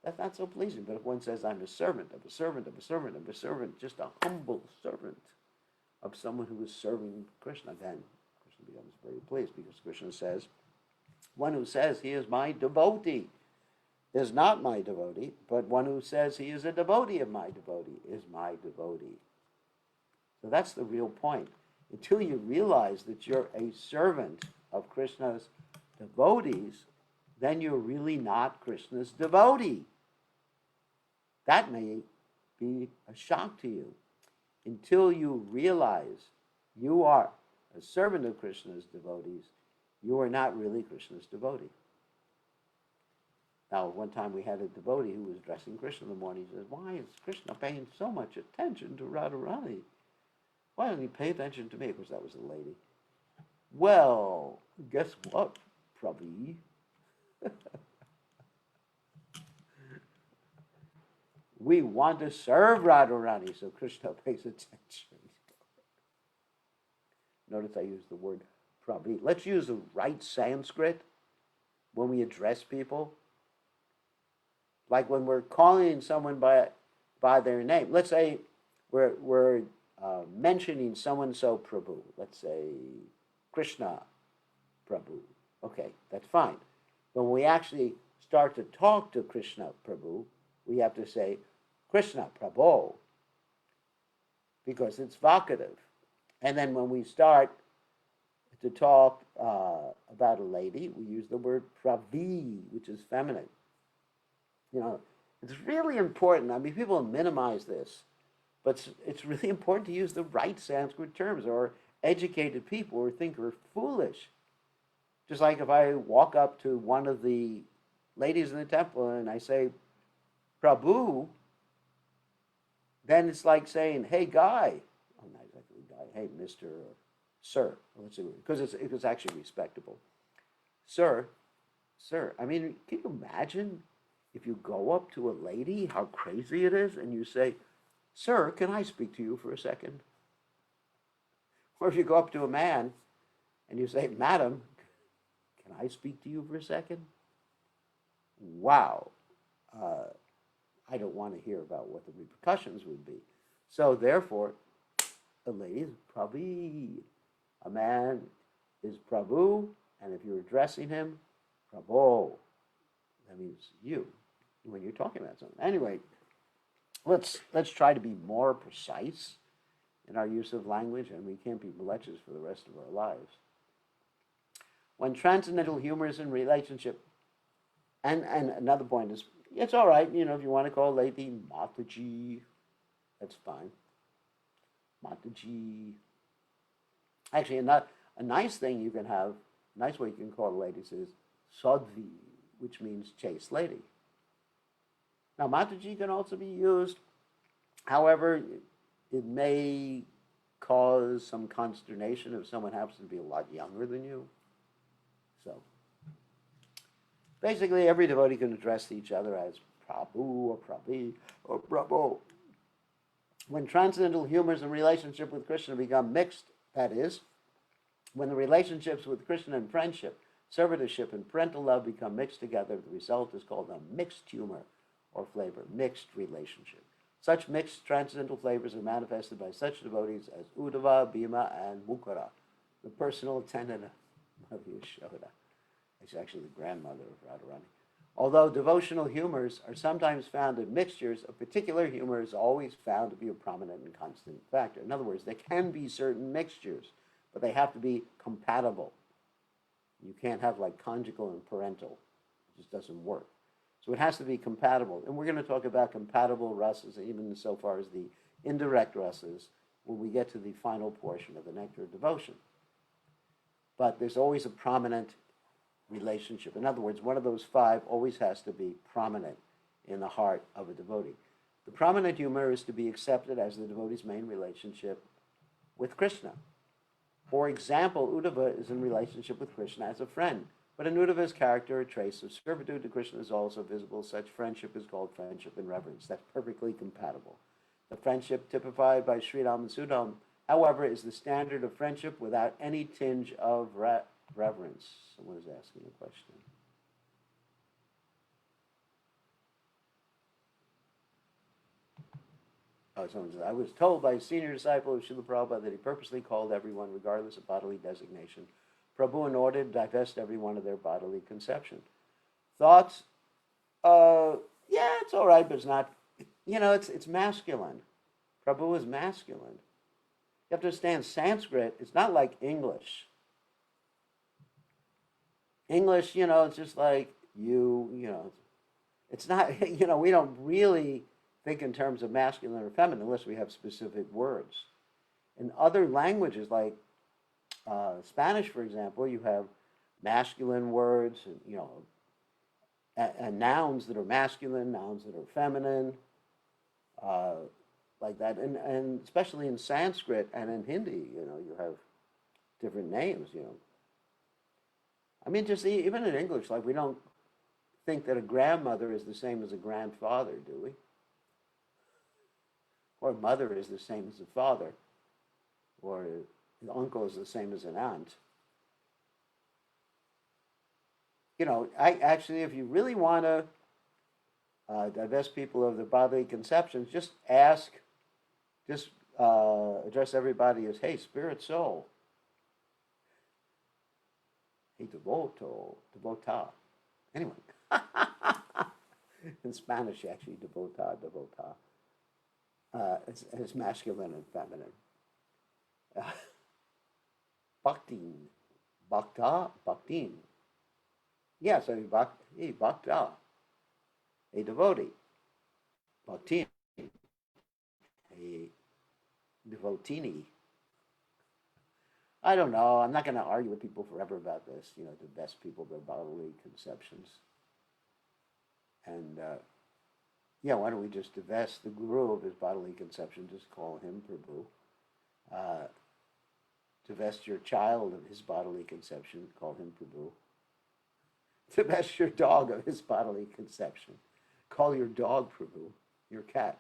Speaker 1: that's not so pleasing. But if one says, I'm a servant of a servant of a servant of a servant, just a humble servant of someone who is serving Krishna, then Krishna becomes very pleased, because Krishna says, one who says he is my devotee is not my devotee, but one who says he is a devotee of my devotee is my devotee. So that's the real point. Until you realize that you're a servant of Krishna's devotees, then you're really not Krishna's devotee. That may be a shock to you. Until you realize you are a servant of Krishna's devotees, you are not really Krishna's devotee. Now, one time we had a devotee who was dressing Krishna in the morning. He says, why is Krishna paying so much attention to Radharani? Why doesn't he pay attention to me? Of course, that was a lady. Well, guess what, Prabhi? We want to serve Radharani, so Krishna pays attention. Notice I use the word Prabhi. Let's use the right Sanskrit when we address people. Like when we're calling someone by their name. Let's say we're mentioning so-and-so Prabhu. Let's say Krishna Prabhu. Okay, that's fine. But when we actually start to talk to Krishna Prabhu, we have to say Krishna Prabhu, because it's vocative. And then when we start to talk about a lady, we use the word Pravi, which is feminine. You know, it's really important. I mean, people minimize this, but it's really important to use the right Sanskrit terms, or educated people or think we're foolish. Just like if I walk up to one of the ladies in the temple and I say, Prabhu, then it's like saying, hey, guy. Oh, not exactly guy. Hey, Mr. or Sir. Let's see, because it was actually respectable. Sir. I mean, can you imagine if you go up to a lady, how crazy it is, and you say, Sir, can I speak to you for a second? Or if you go up to a man and you say, Madam, can I speak to you for a second? Wow. I don't want to hear about what the repercussions would be. So therefore, a lady is Prabhi. A man is Prabhu, and if you're addressing him, Prabhu. That means you when you're talking about something. Anyway, let's try to be more precise in our use of language, and we can't be malechas for the rest of our lives. When transcendental humor is in relationship, and another point is, it's all right, if you want to call a lady Mataji, that's fine. Mataji. Actually, a nice thing you can have, a nice way you can call ladies is Sadvi, which means chaste lady. Now, Mataji can also be used, however, it may cause some consternation if someone happens to be a lot younger than you. So, basically, every devotee can address each other as Prabhu or Prabhi or Prabhu. When transcendental humors in relationship with Krishna become mixed, that is, when the relationships with Krishna and friendship, servitorship, and parental love become mixed together, the result is called a mixed humor or flavor, mixed relationship. Such mixed transcendental flavors are manifested by such devotees as Uddhava, Bhima, and Mukara, the personal attendant of Yashoda. It's actually the grandmother of Radharani. Although devotional humors are sometimes found in mixtures, a particular humor is always found to be a prominent and constant factor. In other words, there can be certain mixtures, but they have to be compatible. You can't have like conjugal and parental. It just doesn't work. So it has to be compatible. And we're going to talk about compatible rasas, even so far as the indirect rasas, when we get to the final portion of the Nectar of Devotion. But there's always a prominent relationship. In other words, one of those five always has to be prominent in the heart of a devotee. The prominent humor is to be accepted as the devotee's main relationship with Krishna. For example, Uddhava is in relationship with Krishna as a friend, but in Uddhava's character, a trace of servitude to Krishna is also visible. Such friendship is called friendship in reverence. That's perfectly compatible. The friendship typified by Sridham and Sudham, however, is the standard of friendship without any tinge of reverence. Someone is asking a question. Oh, someone says, I was told by a senior disciple of Srila Prabhupada that he purposely called everyone, regardless of bodily designation, Prabhu in order to divest everyone of their bodily conception. Thoughts? Yeah, it's all right, but it's not, it's masculine. Prabhu is masculine. You have to understand Sanskrit, it's not like English. English, it's just like it's not, we don't really think in terms of masculine or feminine unless we have specific words. In other languages, like Spanish, for example, you have masculine words, and nouns that are masculine, nouns that are feminine, like that. And especially in Sanskrit and in Hindi, you have different names, I mean, just even in English, like we don't think that a grandmother is the same as a grandfather, do we? Or a mother is the same as a father, or an uncle is the same as an aunt. I actually, if you really want to divest people of their bodily conceptions, just address everybody as, hey, spirit, soul. Hey, devota. Anyway, in Spanish, actually, devota. It's masculine and feminine. Bhaktin. Yeah, so bhakta, a devotee. Bhaktin, a devotini. I don't know. I'm not going to argue with people forever about this, to best people their bodily conceptions. And, why don't we just divest the guru of his bodily conception, just call him Prabhu. Divest your child of his bodily conception, call him Prabhu. Divest your dog of his bodily conception, call your dog Prabhu, your cat.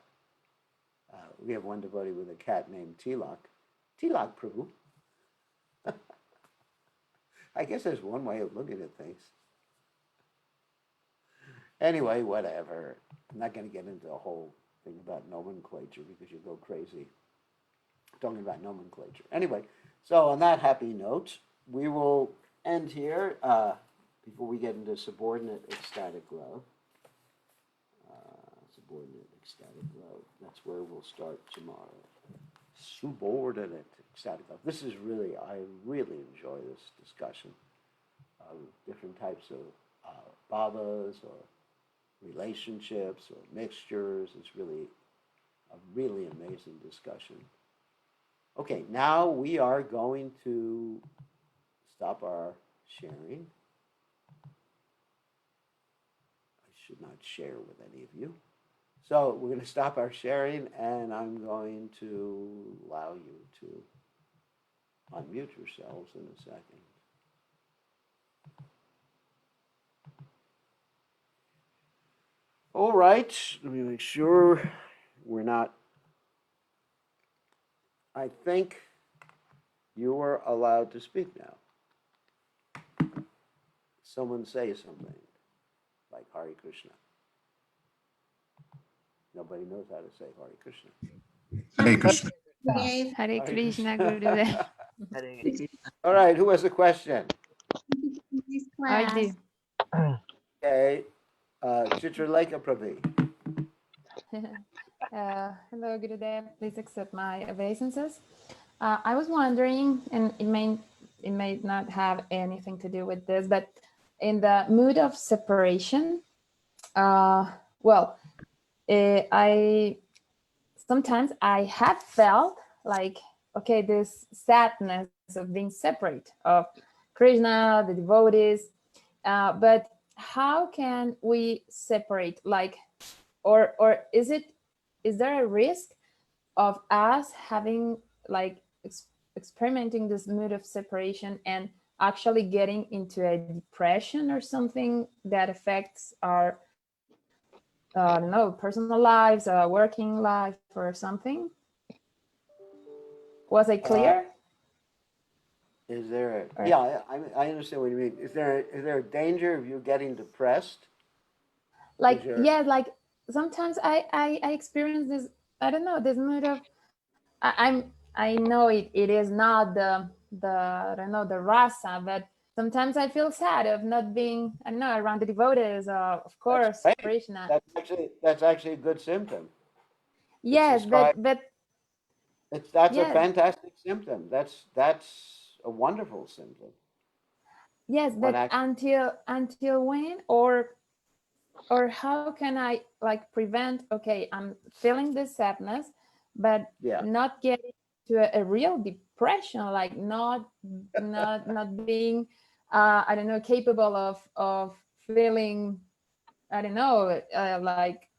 Speaker 1: We have one devotee with a cat named Tilak. Tilak Prabhu. I guess there's one way of looking at things. Anyway, whatever. I'm not going to get into a whole thing about nomenclature because you go crazy talking about nomenclature. Anyway, so on that happy note, we will end here before we get into subordinate ecstatic love. Subordinate ecstatic love. That's where we'll start tomorrow. Subordinate ecstatic love. This is really, I really enjoy this discussion of different types of bhavas or relationships or mixtures. It's really a really amazing discussion. Okay, now we are going to stop our sharing. I should not share with any of you. So we're going to stop our sharing, and I'm going to allow you to unmute yourselves in a second. All right, let me make sure we're not. I think you are allowed to speak now. Someone say something like Hare Krishna. Nobody knows how to say Hare Krishna.
Speaker 2: Hare Krishna.
Speaker 3: Hare Krishna, Gurudev.
Speaker 1: All right, who has a question?
Speaker 3: I do.
Speaker 1: Okay, Chitralekha Pravi.
Speaker 3: Hello, Gurudev. Please accept my obeisances. I was wondering, and it may not have anything to do with this, but in the mood of separation, I sometimes I have felt like, okay, this sadness of being separate of Krishna, the devotees, but how can we separate? Like, or is there a risk of us having like experimenting this mood of separation and actually getting into a depression or something that affects our I don't know, personal lives, working life or something? Was I clear?
Speaker 1: Is there a, yeah, I understand what you mean. Is there a danger of you getting depressed?
Speaker 3: Like, yeah, like sometimes I experience this, I don't know, this mood of, I know it is not the I don't know, the rasa, but sometimes I feel sad of not being, I don't know, around the devotees, of course, Krishna.
Speaker 1: That's actually a good symptom.
Speaker 3: Yes, but
Speaker 1: that's
Speaker 3: yes.
Speaker 1: a fantastic symptom. That's a wonderful symptom.
Speaker 3: Yes, but until when, or how can I like prevent? Okay, I'm feeling this sadness, but not getting to a real depression, like not being, I don't know, capable of feeling, I don't know, like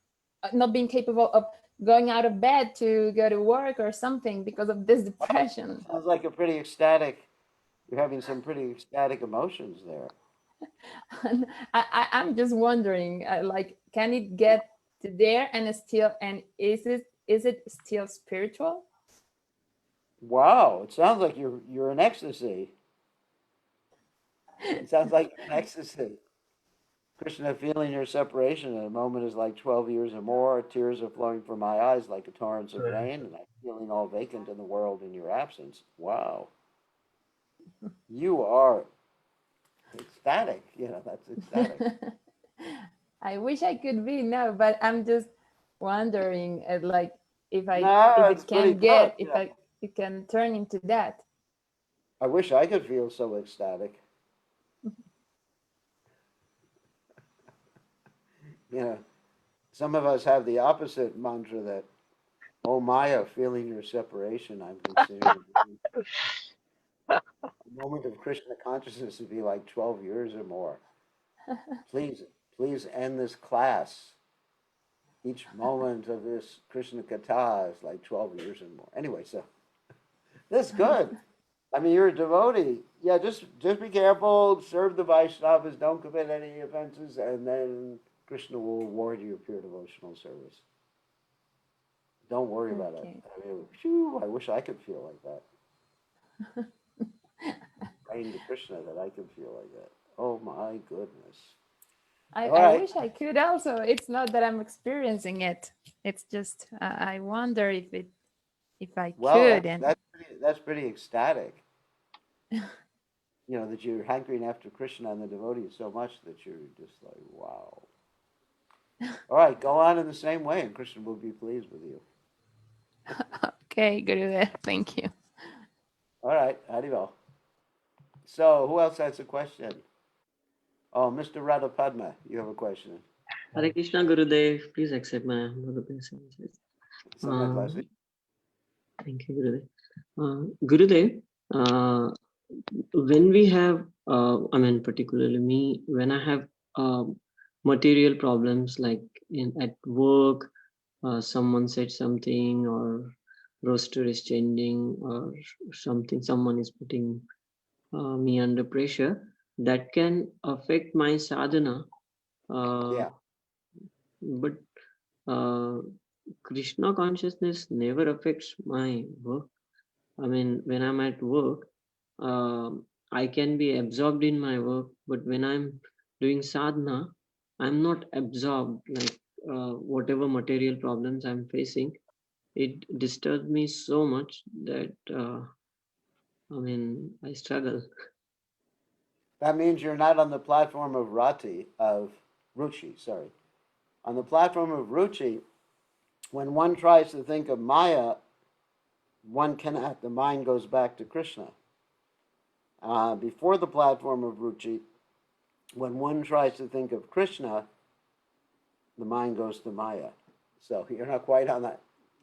Speaker 3: not being capable of going out of bed to go to work or something because of this depression.
Speaker 1: Sounds like a pretty ecstatic. You're having some pretty ecstatic emotions there.
Speaker 3: I'm just wondering, like, can it get to there and is it still spiritual?
Speaker 1: Wow, it sounds like you're in ecstasy. It sounds like you're in ecstasy. Krishna, feeling your separation in a moment is like 12 years or more. Tears are flowing from my eyes like a torrent of rain, and I'm feeling all vacant in the world in your absence. Wow. You are ecstatic. That's ecstatic.
Speaker 3: I wish I could be, no, but I'm just wondering, like, if it can turn into that.
Speaker 1: I wish I could feel so ecstatic. Some of us have the opposite mantra that, oh Maya, feeling your separation, I'm considering a moment of Krishna consciousness would be like 12 years or more. Please end this class. Each moment of this Krishna Katha is like 12 years or more. Anyway, so this is good. I mean, you're a devotee. Yeah, just be careful, serve the Vaishnavas, don't commit any offenses, and then Krishna will reward you pure devotional service. Don't worry about it. I mean, I wish I could feel like that. Praying to Krishna that I could feel like that. Oh my goodness.
Speaker 3: I,
Speaker 1: All
Speaker 3: I
Speaker 1: right.
Speaker 3: wish I could also. It's not that I'm experiencing it. It's just I wonder if I
Speaker 1: Well,
Speaker 3: could. And
Speaker 1: that's pretty ecstatic. You know, that you're hankering after Krishna and the devotees so much that you're just like, wow. All right, go on in the same way, and Krishna will be pleased with you.
Speaker 3: okay, Gurudev, thank you.
Speaker 1: All right, Haribo. So, who else has a question? Oh, Mr. Radha Padma, you have a question.
Speaker 2: Hare Krishna Gurudev, please accept my humble obeisances.
Speaker 1: Samyak Vasi.
Speaker 2: Thank you, Gurudev. Gurudev, when we have, particularly me, when I have material problems like at work, someone said something, or roster is changing, or something, someone is putting me under pressure, that can affect my sadhana.
Speaker 1: Yeah.
Speaker 2: But Krishna consciousness never affects my work. I mean, when I'm at work, I can be absorbed in my work, but when I'm doing sadhana, I'm not absorbed. Like whatever material problems I'm facing, it disturbs me so much that I struggle.
Speaker 1: That means you're not on the platform of Ruchi, sorry. On the platform of Ruchi, when one tries to think of Maya, one cannot. The mind goes back to Krishna. Before the platform of Ruchi, when one tries to think of Krishna, the mind goes to Maya. So you're not quite on that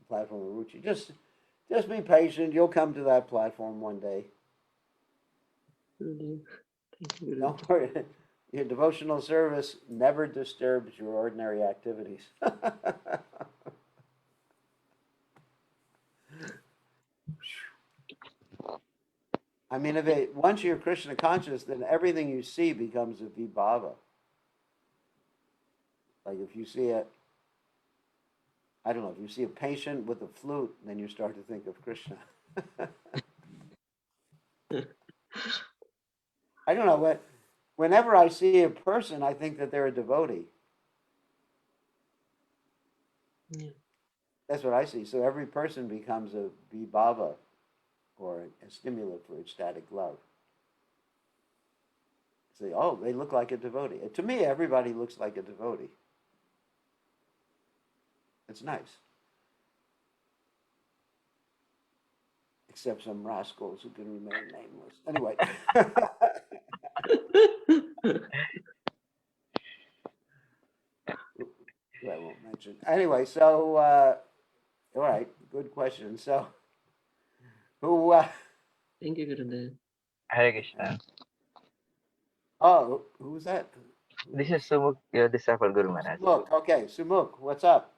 Speaker 1: platform of Ruchi. Just be patient. You'll come to that platform one day.
Speaker 2: Thank you.
Speaker 1: Don't worry. Your devotional service never disturbs your ordinary activities. I mean, once you're Krishna conscious, then everything you see becomes a vibhava. Like if you see I don't know, if you see a patient with a flute, then you start to think of Krishna. I don't know, whenever I see a person, I think that they're a devotee.
Speaker 2: Yeah.
Speaker 1: That's what I see. So every person becomes a vibhava, or a stimulant for ecstatic love. Say, oh, they look like a devotee. To me, everybody looks like a devotee. It's nice. Except some rascals who can remain nameless. Anyway. I won't mention. Anyway, so, all right, good question. So, who,
Speaker 2: Thank you, Gurudev.
Speaker 4: Hare Krishna.
Speaker 1: oh, who's that?
Speaker 4: This is Sumuk, your disciple Guru Maharaj.
Speaker 1: Sumuk, okay, Sumuk, what's up?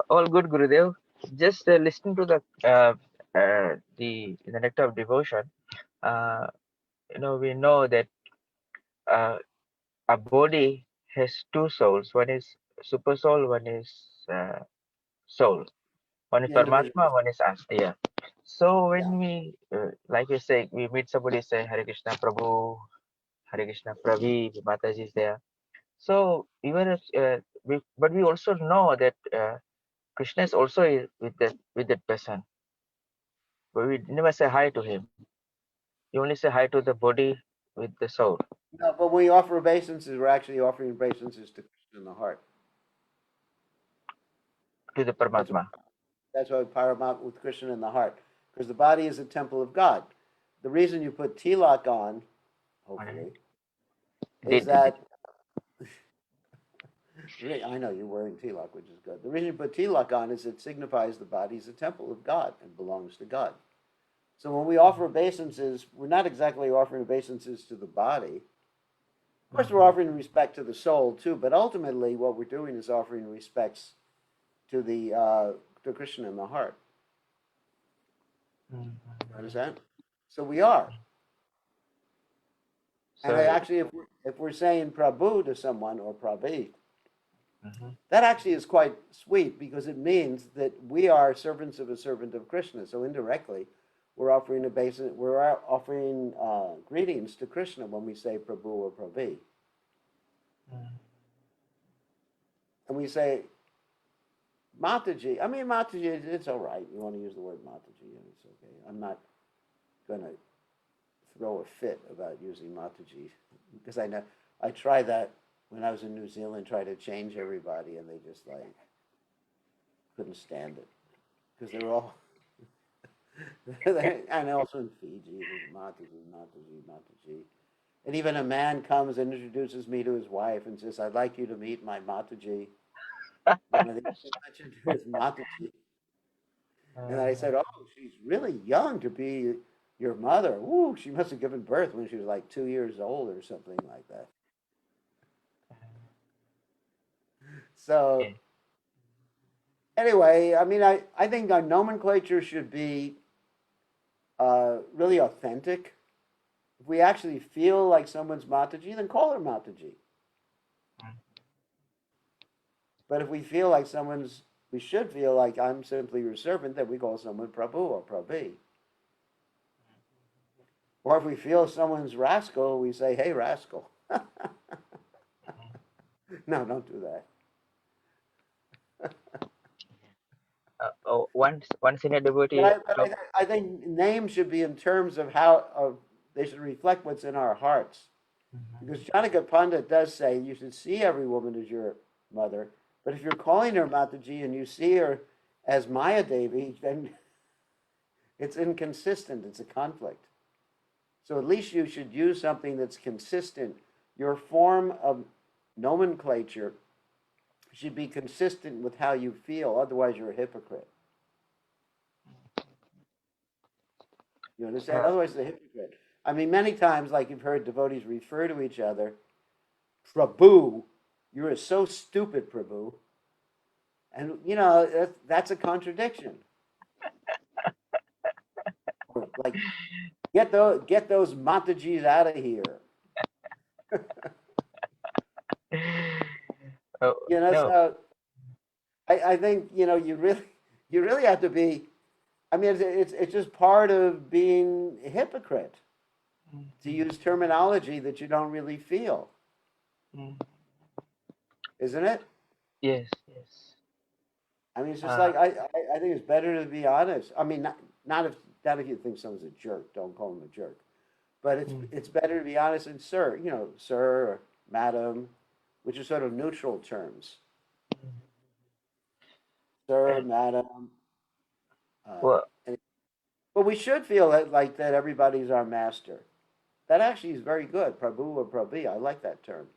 Speaker 4: All good, Gurudev. Just listening to the Nectar of Devotion. We know that a body has two souls. One is super soul, one is soul. One is
Speaker 1: Individual.
Speaker 4: Paramatma, one is us. Yeah. So
Speaker 1: Yeah.
Speaker 4: when we, like you say, we meet somebody, say Hare Krishna Prabhu, Hare Krishna Pravi, Mataji is there. So even if, but we also know that Krishna is also with that person, but we never say hi to him. You only say hi to the body with the soul.
Speaker 1: No, but when we offer obeisances, we're actually offering obeisances to Krishna in the heart.
Speaker 4: To the
Speaker 1: That's
Speaker 4: Paramatma.
Speaker 1: That's why we paramount with Krishna in the heart, because the body is a temple of God. The reason you put tilak on, hopefully, is that I know you're wearing tilak, which is good. The reason you put tilak on is it signifies the body is a temple of God and belongs to God. So when we offer obeisances, we're not exactly offering obeisances to the body. Of course, we're offering respect to the soul too, but ultimately, what we're doing is offering respects to to Krishna in the heart. Understand? So we are. And
Speaker 4: So,
Speaker 1: actually, if we're saying Prabhu to someone or Prabhi,
Speaker 4: mhm.
Speaker 1: that actually is quite sweet because it means that we are servants of a servant of Krishna. So indirectly, we're offering greetings to Krishna when we say Prabhu or Prabhi. and we say Mataji. I mean, Mataji, it's all right. You want to use the word Mataji, and it's okay. I'm not going to throw a fit about using Mataji because I know I tried that when I was in New Zealand, tried to change everybody, and they just like couldn't stand it because they were all. And also in Fiji, there's Mataji, Mataji, Mataji. And even a man comes and introduces me to his wife and says, I'd like you to meet my Mataji. One of the things I mentioned to is Mataji. And I said, oh, she's really young to be your mother. Ooh, she must have given birth when she was like 2 years old or something like that. So anyway, I mean, I think our nomenclature should be really authentic. If we actually feel like someone's Mataji, then call her Mataji. But if we feel like we should feel like I'm simply your servant, then we call someone Prabhu or Prabhi. Or if we feel someone's rascal, we say, hey, rascal. No, don't do that.
Speaker 4: One senior devotee.
Speaker 1: But I think names should be in terms of how they should reflect what's in our hearts. Because Janaka Pandit does say you should see every woman as your mother, but if you're calling her Mataji and you see her as Maya Devi, then it's inconsistent. It's a conflict. So at least you should use something that's consistent. Your form of nomenclature should be consistent with how you feel. Otherwise, you're a hypocrite. You understand? Otherwise, it's a hypocrite. I mean, many times, like you've heard devotees refer to each other, Prabhu, you're so stupid, Prabhu. And, you know, that's a contradiction. Like, get those Matajis out of here. You know,
Speaker 4: No.
Speaker 1: so I think, you know, you really have to be, I mean, it's just part of being a hypocrite to use terminology that you don't really feel. Isn't it?
Speaker 4: Yes.
Speaker 1: I mean, it's just like I think it's better to be honest. I mean, not if you think someone's a jerk, don't call them a jerk. But it's better to be honest and sir, you know, sir or madam, which are sort of neutral terms. Sir, madam.
Speaker 4: Well,
Speaker 1: But we should feel like that everybody's our master. That actually is very good. Prabhu or Prabhi. I like that term.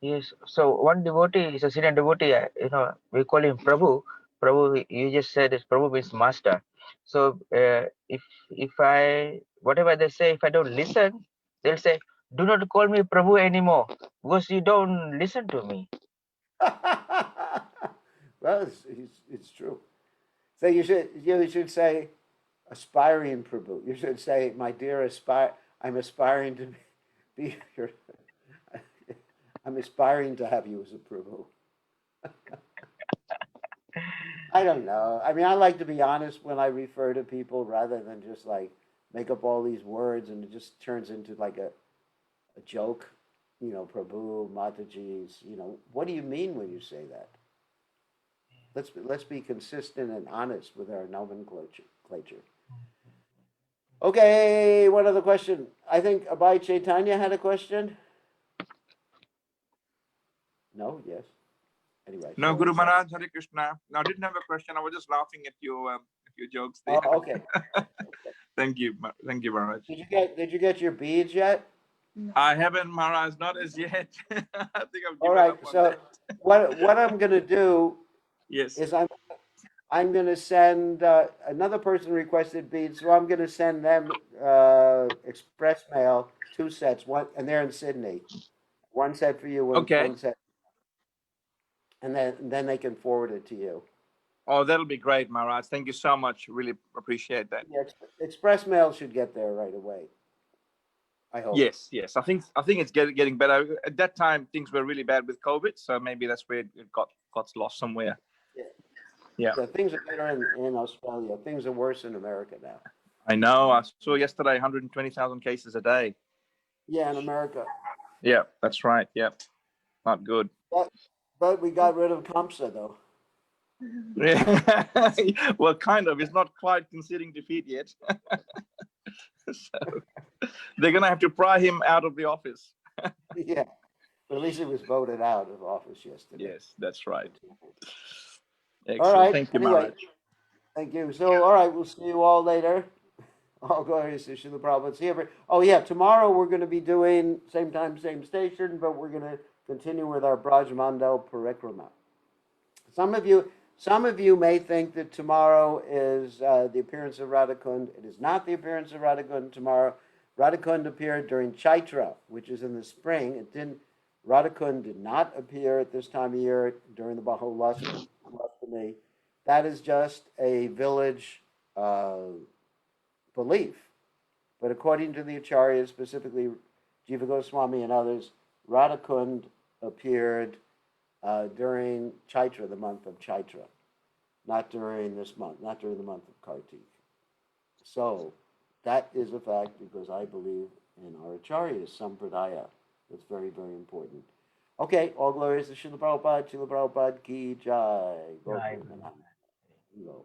Speaker 4: yes. So one devotee is a senior devotee. You know, we call him Prabhu. Prabhu, you just said is Prabhu means master. So if I whatever they say, if I don't listen, they'll say, "Do not call me Prabhu anymore because you don't listen to me."
Speaker 1: Well, it's true. So you should say aspiring Prabhu. You should say, my dear I'm aspiring to be your. I'm aspiring to have you as a Prabhu. I don't know. I mean, I like to be honest when I refer to people rather than just like make up all these words and it just turns into like a joke. You know, Prabhu, Mataji's. You know, what do you mean when you say that? Let's be consistent and honest with our nomenclature. Okay, one other question. I think Abhay Chaitanya had a question. No, yes. Anyway.
Speaker 5: No, Guru Maharaj, Hare Krishna. No, I didn't have a question. I was just laughing at your jokes there.
Speaker 1: Oh, okay.
Speaker 5: Thank you, Maharaj.
Speaker 1: Did you get your beads yet?
Speaker 5: I haven't, Maharaj, not as yet. I think I've given
Speaker 1: All right.
Speaker 5: up on
Speaker 1: So
Speaker 5: that.
Speaker 1: what I'm going to do
Speaker 5: Yes.
Speaker 1: is I'm going to send another person requested beads, so I'm going to send them express mail 2 sets. One, and they're in Sydney. 1 set for you.
Speaker 5: Okay.
Speaker 1: 1 set, and then they can forward it to you.
Speaker 5: Oh, that'll be great, Maharaj. Thank you so much. Really appreciate that.
Speaker 1: Yeah, express mail should get there right away. I hope.
Speaker 5: Yes. I think it's getting better. At that time, things were really bad with COVID, so maybe that's where it got lost somewhere. Yeah.
Speaker 1: So things are better in Australia. Things are worse in America now.
Speaker 5: I know. I saw yesterday 120,000 cases a day.
Speaker 1: Yeah, in America.
Speaker 5: Yeah, that's right. Yeah, not good.
Speaker 1: But we got rid of Kamsa, though.
Speaker 5: Well, kind of. It's not quite conceding defeat yet. So they're going to have to pry him out of the office.
Speaker 1: Yeah. But at least he was voted out of office yesterday.
Speaker 5: Yes, that's right.
Speaker 1: All
Speaker 5: Excellent.
Speaker 1: right.
Speaker 5: Thank you,
Speaker 1: Anyway,
Speaker 5: Maharaj.
Speaker 1: thank you. So, all right, we'll see you all later. All glories to Srila Prabhupada. See you. Oh, yeah, tomorrow we're going to be doing same time, same station, but we're going to continue with our Brajmandal Parikrama. Some of you may think that tomorrow is the appearance of Radhakund. It is not the appearance of Radhakund tomorrow. Radhakund appeared during Chaitra, which is in the spring. Radhakund did not appear at this time of year during the Bahulashtami. That is just a village belief. But according to the Acharyas, specifically Jiva Goswami and others, Radhakund appeared during Chaitra, the month of Chaitra, not during this month, not during the month of Kartik. So that is a fact because I believe in our Acharyas, Sampradaya. That's very, very important. Okay, all glories to Srila Prabhupada ki jai.
Speaker 4: Jai
Speaker 1: Go.